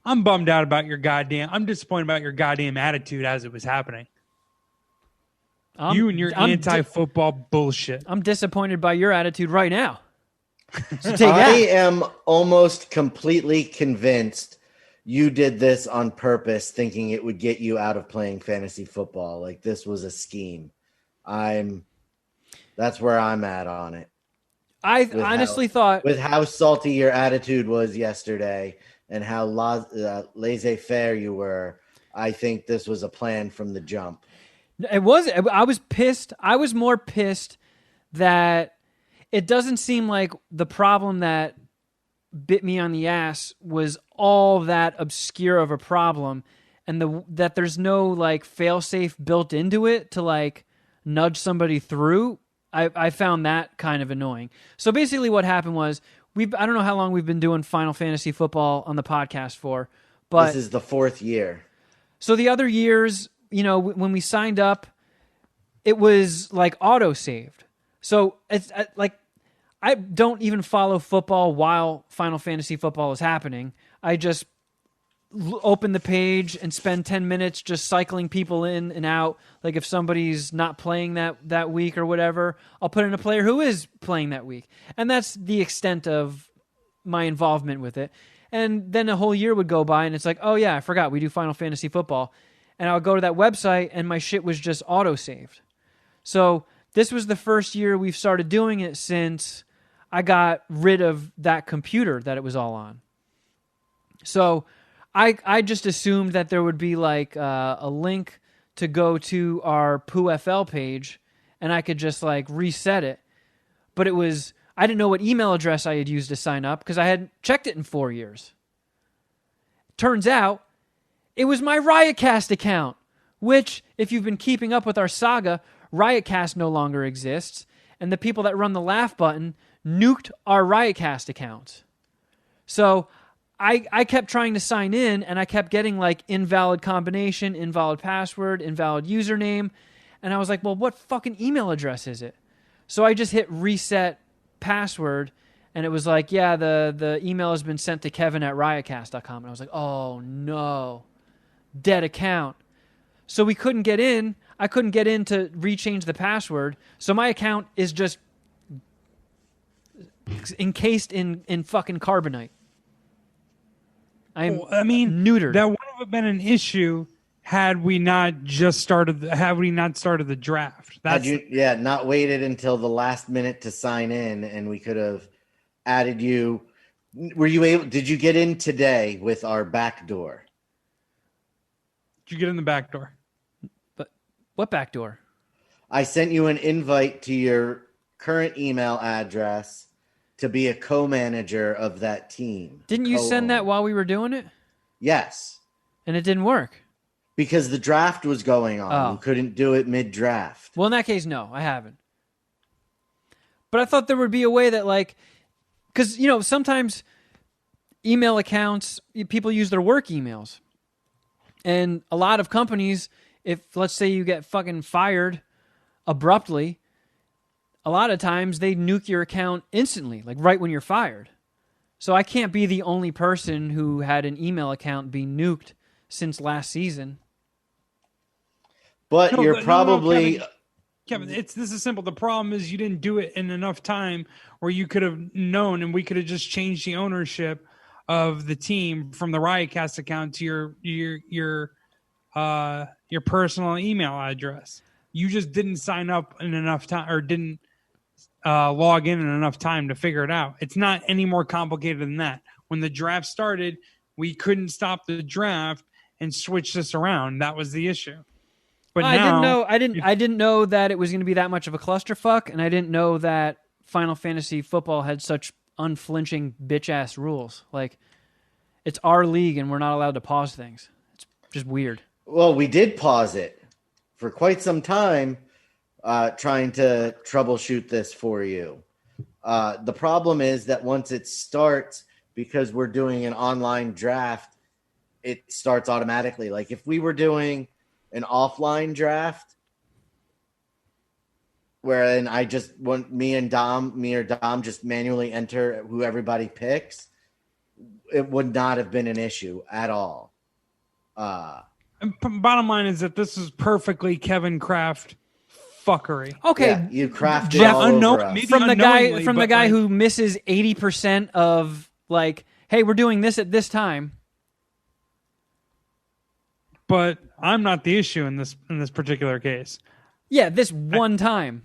I'm bummed out about I'm disappointed about your goddamn attitude as it was happening. You and your anti-football bullshit. I'm disappointed by your attitude right now. So take I that. am almost completely convinced you did this on purpose, thinking it would get you out of playing fantasy football. Like this was a scheme. That's where I'm at on it. I honestly thought with how salty your attitude was yesterday and how laissez-faire you were, I think this was a plan from the jump. It was. I was pissed. I was more pissed that it doesn't seem like the problem that bit me on the ass was all that obscure of a problem, and that there's no like fail-safe built into it to like nudge somebody through. I found that kind of annoying. So basically, what happened was I don't know how long we've been doing Final Fantasy football on the podcast for, but this is the 4th year. So the other years, when we signed up, it was like auto-saved. So it's like I don't even follow football while Final Fantasy football is happening. I just open the page and spend 10 minutes just cycling people in and out. Like if somebody's not playing that week or whatever, I'll put in a player who is playing that week. And that's the extent of my involvement with it. And then a whole year would go by and it's like, oh yeah, I forgot we do Final Fantasy Football. And I'll go to that website and my shit was just auto-saved. So this was the first year we've started doing it since I got rid of that computer that it was all on. So I just assumed that there would be like a link to go to our PooFL page and I could just like reset it. But I didn't know what email address I had used to sign up because I hadn't checked it in 4 years. Turns out it was my Riotcast account, which, if you've been keeping up with our saga, Riotcast no longer exists, and the people that run the laugh button nuked our Riotcast accounts. So I kept trying to sign in, and I kept getting like invalid combination, invalid password, invalid username, and I was like, well, what fucking email address is it? So I just hit reset password, and it was like, yeah, the email has been sent to kevin@riotcast.com. And I was like, oh no, dead account. So we couldn't get in. I couldn't get in to rechange the password. So my account is just encased in fucking carbonite. Neutered. That would have been an issue had we not started the draft. Not waited until the last minute to sign in, and we could have added you. Did you get in today with our back door? Did you get in the back door? But what back door? I sent you an invite to your current email address to be a co-manager of that team. Didn't you send that while we were doing it? Yes. And it didn't work? Because the draft was going on. Oh. You couldn't do it mid-draft. Well, in that case, no, I haven't. But I thought there would be a way that, like, because, sometimes email accounts, people use their work emails. And a lot of companies, if, let's say, you get fucking fired abruptly, a lot of times they nuke your account instantly, like right when you're fired. So I can't be the only person who had an email account be nuked since last season. But you're probably... Kevin, this is simple. The problem is you didn't do it in enough time where you could have known, and we could have just changed the ownership of the team from the Riotcast account to your personal email address. You just didn't sign up in enough time, or didn't log in enough time to figure it out. It's not any more complicated than that. When the draft started, we couldn't stop the draft and switch this around. That was the issue. But I didn't know that it was going to be that much of a clusterfuck, and I didn't know that Final Fantasy Football had such unflinching bitch-ass rules. Like, it's our league, and we're not allowed to pause things. It's just weird. Well, we did pause it for quite some time, trying to troubleshoot this for you. The problem is that once it starts, because we're doing an online draft, it starts automatically. Like, if we were doing an offline draft wherein I just want me or Dom just manually enter who everybody picks, it would not have been an issue at all. Bottom line is that this is perfectly Kevin Kraft fuckery. Okay, yeah, you crafted all over us. From the guy who misses 80% of, like, hey, we're doing this at this time. But I'm not the issue in this particular case. Yeah, this one time.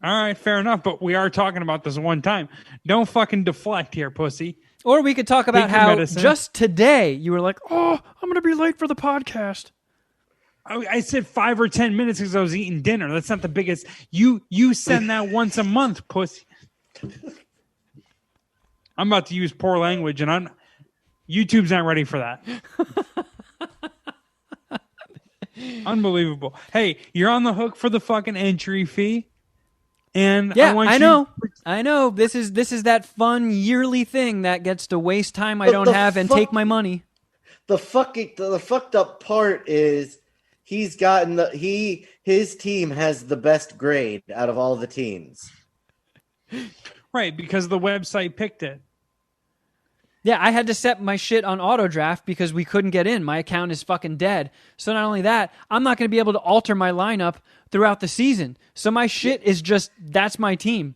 All right, fair enough. But we are talking about this one time. Don't fucking deflect here, pussy. Or we could talk about how just today you were like, "Oh, I'm going to be late for the podcast." I said 5 or 10 minutes because I was eating dinner. That's not the biggest. You send that once a month, pussy. I'm about to use poor language, and YouTube's not ready for that. Unbelievable. Hey, you're on the hook for the fucking entry fee. And yeah, I know. This is that fun yearly thing that gets to waste time I don't have and take my money. The fucked up part is he's gotten his team has the best grade out of all the teams. Right, because the website picked it. Yeah, I had to set my shit on auto draft because we couldn't get in. My account is fucking dead. So not only that, I'm not going to be able to alter my lineup throughout the season. So my shit is just, that's my team.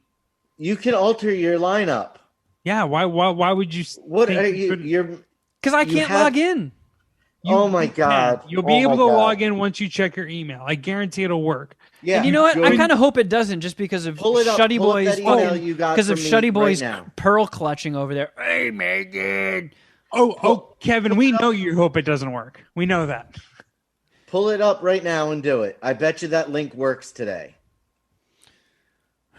You can alter your lineup. Yeah, why would you? What are you? You're because I can't log in. Oh my God! You'll be able to log in once you check your email. I guarantee it'll work. Yeah, and you know what? I kind of hope it doesn't, just because of Shuddy Boys. Because of Shuddy Boys pearl clutching over there. Hey, Megan. Oh, Kevin, we know you hope it doesn't work. We know that. Pull it up right now and do it. I bet you that link works today.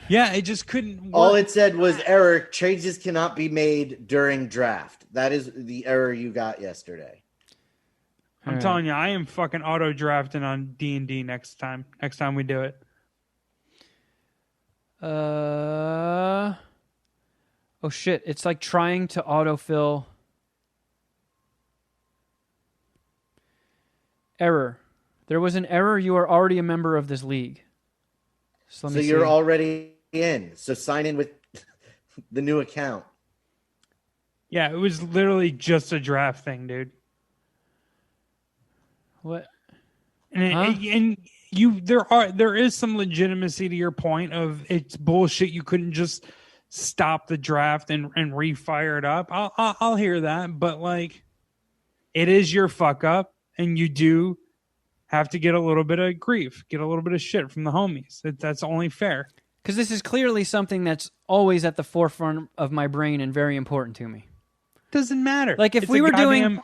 Yeah, it just couldn't work. All it said was error. Changes cannot be made during draft. That is the error you got yesterday. I'm telling you, I am fucking auto drafting on D&D next time we do it. Oh shit! It's like trying to autofill. Error. There was an error. You are already a member of this league. So you're already in. So sign in with the new account. Yeah, it was literally just a draft thing, dude. What? And there is some legitimacy to your point of it's bullshit. You couldn't just stop the draft and refire it up. I'll hear that, but like, it is your fuck up, and you do have to get a little bit of grief, get a little bit of shit from the homies. That's only fair. Because this is clearly something that's always at the forefront of my brain and very important to me. Doesn't matter. Like if we were doing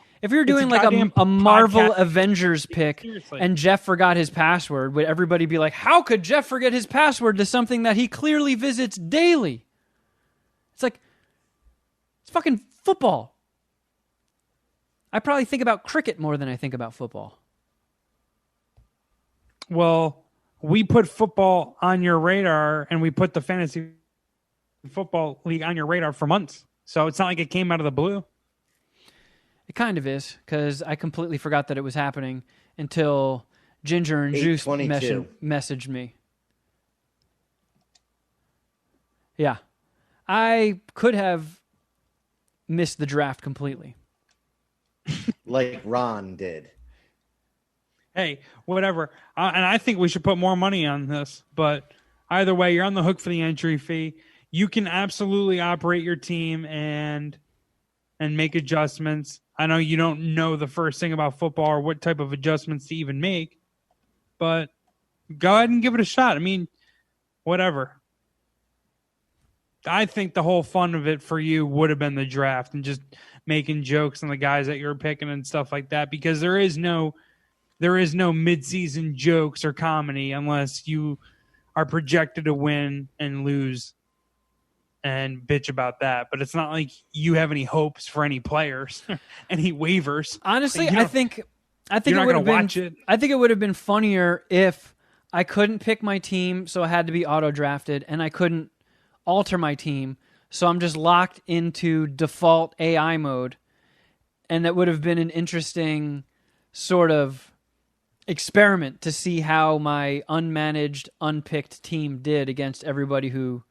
like a Marvel Avengers pick and Jeff forgot his password, would everybody be like, how could Jeff forget his password to something that he clearly visits daily? It's like, it's fucking football. I probably think about cricket more than I think about football. Well, we put football on your radar, and we put the fantasy football league on your radar for months. So it's not like it came out of the blue. It kind of is, because I completely forgot that it was happening until Ginger and Juice messaged me. Yeah. I could have missed the draft completely. Like Ron did. Hey, whatever. And I think we should put more money on this. But either way, you're on the hook for the entry fee. You can absolutely operate your team and make adjustments. I know you don't know the first thing about football or what type of adjustments to even make, but go ahead and give it a shot. I mean, whatever. I think the whole fun of it for you would have been the draft and just making jokes on the guys that you're picking and stuff like that, because there is no mid-season jokes or comedy unless you are projected to win and lose and bitch about that. But it's not like you have any hopes for any players, any waivers. Honestly, I think it would have been funnier if I couldn't pick my team, so I had to be auto drafted, and I couldn't alter my team, so I'm just locked into default AI mode, and that would have been an interesting sort of experiment to see how my unmanaged, unpicked team did against everybody who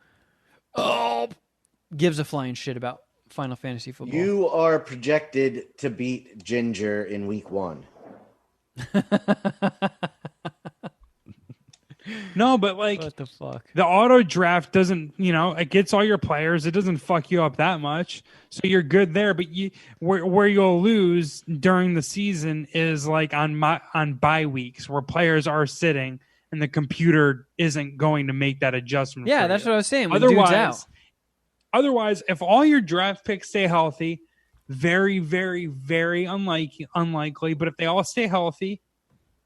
gives a flying shit about Final Fantasy football. You are projected to beat Ginger in week 1. No, but like, what the fuck? The auto draft doesn't, it gets all your players. It doesn't fuck you up that much, so you're good there. But where you'll lose during the season is like on bye weeks where players are sitting and the computer isn't going to make that adjustment. Yeah, that's what I was saying. Otherwise, if all your draft picks stay healthy, very, very, very unlikely. But if they all stay healthy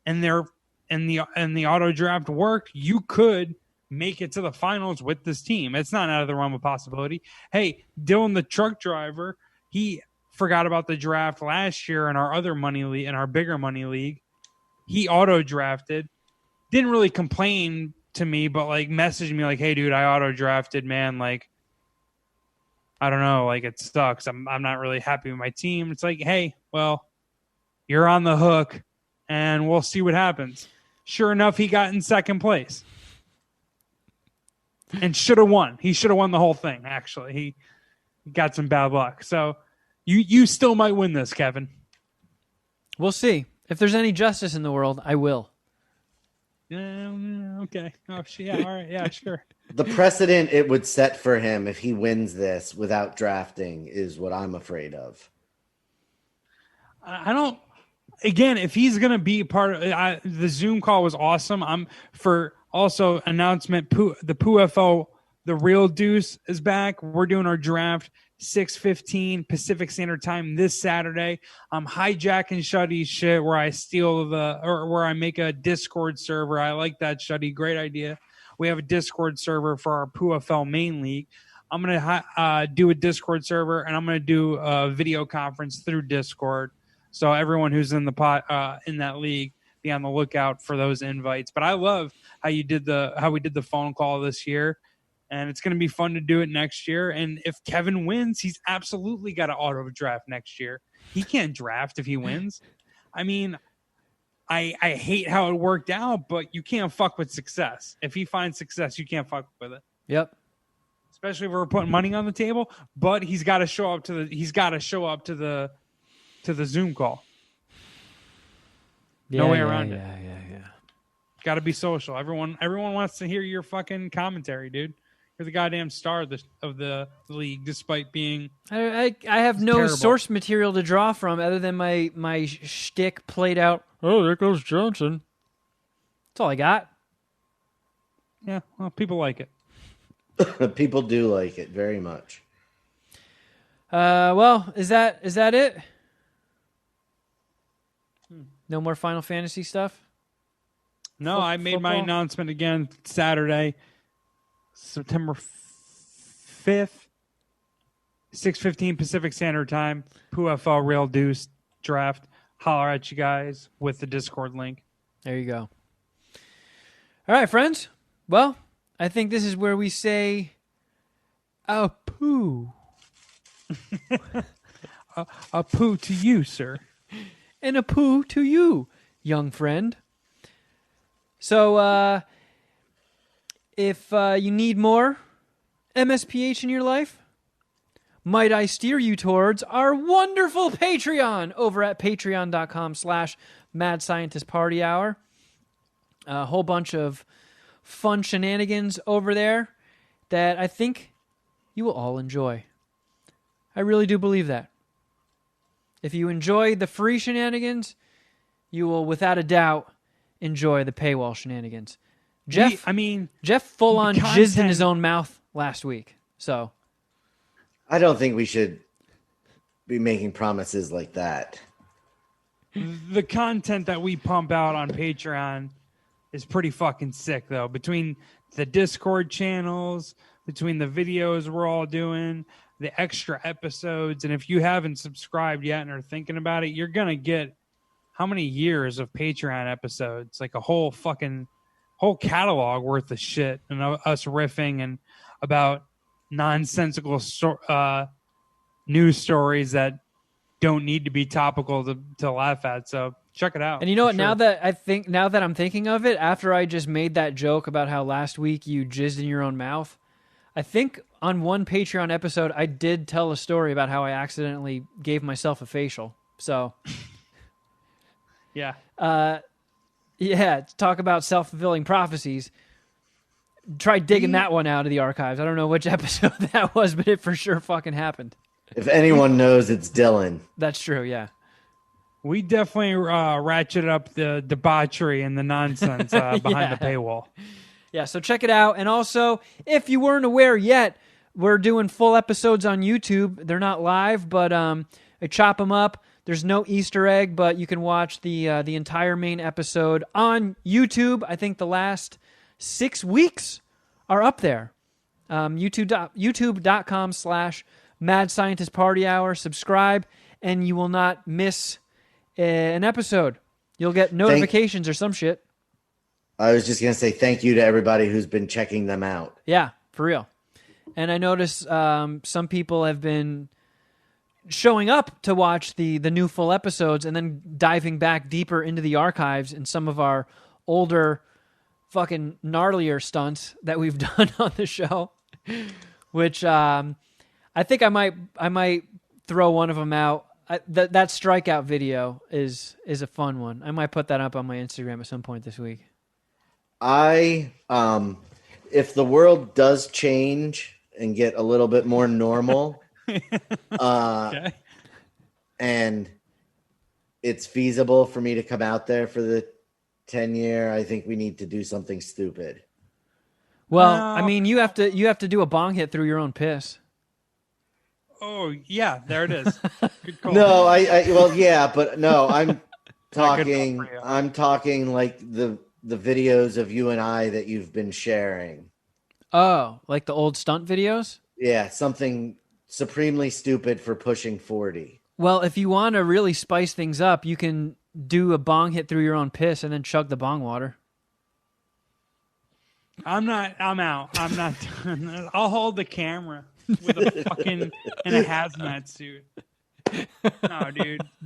and the auto draft worked, you could make it to the finals with this team. It's not out of the realm of possibility. Hey, Dylan, the truck driver, he forgot about the draft last year in our other money league, in our bigger money league. He auto drafted, didn't really complain to me, but like messaged me like, "Hey, dude, I auto drafted, man. Like, I don't know, like it sucks. I'm not really happy with my team." It's like, hey, well, you're on the hook, and we'll see what happens. Sure enough, he got in second place and should have won. He should have won the whole thing, actually. He got some bad luck. So You still might win this, Kevin. We'll see. If there's any justice in the world, I will. Okay. Oh, yeah. All right. Yeah, sure. The precedent it would set for him if he wins this without drafting is what I'm afraid of. I don't. Again, if he's going to be part of the Zoom call was awesome. I'm for also announcement. The PooFL, the real Deuce is back. We're doing our draft 6:15 Pacific Standard Time this Saturday. I'm hijacking Shuddy's shit where I steal where I make a Discord server. I like that, Shuddy. Great idea. We have a Discord server for our PooFL main league. I'm going to do a Discord server, and I'm going to do a video conference through Discord. So everyone who's in the in that league, be on the lookout for those invites. But I love how we did the phone call this year, and it's going to be fun to do it next year. And if Kevin wins, he's absolutely got to auto draft next year. He can't draft if he wins. I mean, I hate how it worked out, but you can't fuck with success. If he finds success, you can't fuck with it. Yep. Especially if we're putting money on the table. But he's got to show up to the Zoom call. No way around it. Yeah. Got to be social. Everyone wants to hear your fucking commentary, dude. You're the goddamn star of the league, despite being. I have no terrible source material to draw from other than my shtick played out. Oh, there goes Johnson. That's all I got. Yeah, well, people like it. People do like it very much. Well, is that it? No more Final Fantasy stuff? No, I made my announcement again Saturday, September 5th, 6:15 Pacific Standard Time, PooFL Real Deuce draft. Holler at you guys with the Discord link. There you go. All right, friends. Well, I think this is where we say, a poo. A poo to you, sir. And a poo to you, young friend. So, if you need more MSPH in your life, might I steer you towards our wonderful Patreon over at patreon.com/Mad Scientist Party Hour. A whole bunch of fun shenanigans over there that I think you will all enjoy. I really do believe that. If you enjoy the free shenanigans, you will, without a doubt, enjoy the paywall shenanigans. Jeff full on jizzed in his own mouth last week. So I don't think we should be making promises like that. The content that we pump out on Patreon is pretty fucking sick, though. Between the Discord channels, between the videos we're all doing, the extra episodes, and if you haven't subscribed yet and are thinking about it, you're going to get how many years of Patreon episodes? Like a whole catalog worth of shit, and us riffing and about nonsensical news stories that don't need to be topical to laugh at. So check it out. And you know what? Sure. Now that I'm thinking of it, after I just made that joke about how last week you jizzed in your own mouth, I think on one Patreon episode I did tell a story about how I accidentally gave myself a facial. So yeah. Talk about self-fulfilling prophecies. Try digging that one out of the archives. I don't know which episode that was, but it for sure fucking happened. If anyone knows, it's Dylan. That's true, yeah. We definitely ratchet up the debauchery and the nonsense behind the paywall. Yeah, so check it out. And also, if you weren't aware yet, we're doing full episodes on YouTube. They're not live, but I chop them up. There's no Easter egg, but you can watch the entire main episode on YouTube. I think the last 6 weeks are up there. YouTube.com/Mad Scientist Party Hour. Subscribe, and you will not miss an episode. You'll get notifications or some shit. I was just going to say thank you to everybody who's been checking them out. Yeah, for real. And I noticed some people have been showing up to watch the new full episodes and then diving back deeper into the archives and some of our older fucking gnarlier stunts that we've done on the show, which I think I might throw one of them out. That strikeout video is a fun one. I might put that up on my Instagram at some point this week. If the world does change and get a little bit more normal, Okay. and it's feasible for me to come out there for the 10-year, I think we need to do something stupid. Well, No. I mean, you have to do a bong hit through your own piss. Oh yeah, there it is. Good call. No, well, yeah, but no, I'm Not good talking. enough for you. I'm talking like the videos of you and I that you've been sharing. Oh, like the old stunt videos? Yeah, something supremely stupid for pushing 40. Well, if you want to really spice things up, you can do a bong hit through your own piss and then chug the bong water. I'm out. I'm not done. I'll hold the camera with a fucking in a hazmat suit. No,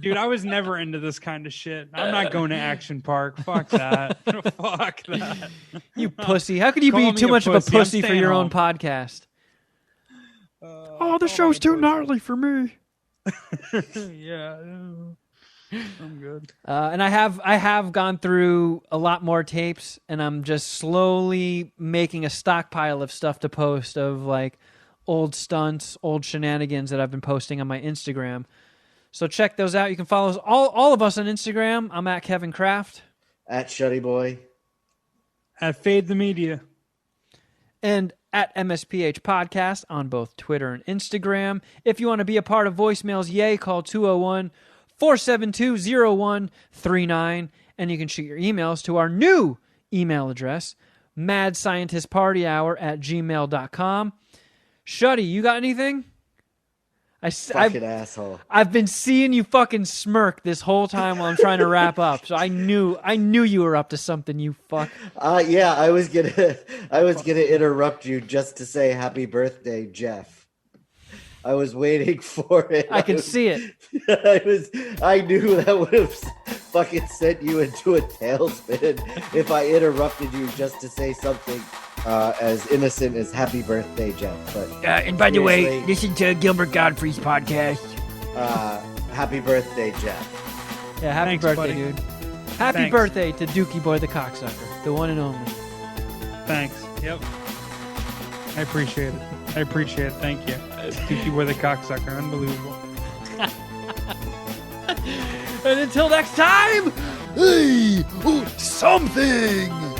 dude, I was never into this kind of shit. I'm not going to Action Park. Fuck that. Fuck that. You pussy. How could you Call be me too a much of a pussy. I'm pussy for staying your own home. podcast? The show's too gnarly for me. Yeah, I'm good. And I have gone through a lot more tapes, and I'm just slowly making a stockpile of stuff to post of like old stunts, old shenanigans that I've been posting on my Instagram. So check those out. You can follow us, all of us on Instagram. I'm at Kevin Kraft. At Shuddy Boy. At Fade the Media. And at MSPH Podcast on both Twitter and Instagram. If you want to be a part of voicemails, yay, call 201-472-0139. And you can shoot your emails to our new email address, madscientistpartyhour@gmail.com. Shuddy, you got anything? Fucking asshole. I've been seeing you fucking smirk this whole time while I'm trying to wrap up. So I knew you were up to something, you fuck. Yeah, I was gonna interrupt you just to say happy birthday, Jeff. I was waiting for it. I can see it. I knew that would have fucking sent you into a tailspin if I interrupted you just to say something as innocent as happy birthday, Jeff. But And by the way, seriously, listen to Gilbert Godfrey's podcast. happy birthday, Jeff. Yeah, happy Thanks, birthday, buddy. dude. Happy Thanks. birthday to Dookie Boy the Cocksucker, the one and only. Thanks. Yep. I appreciate it. Thank you. Dookie Boy the cocksucker. Unbelievable. And until next time, Hey, something!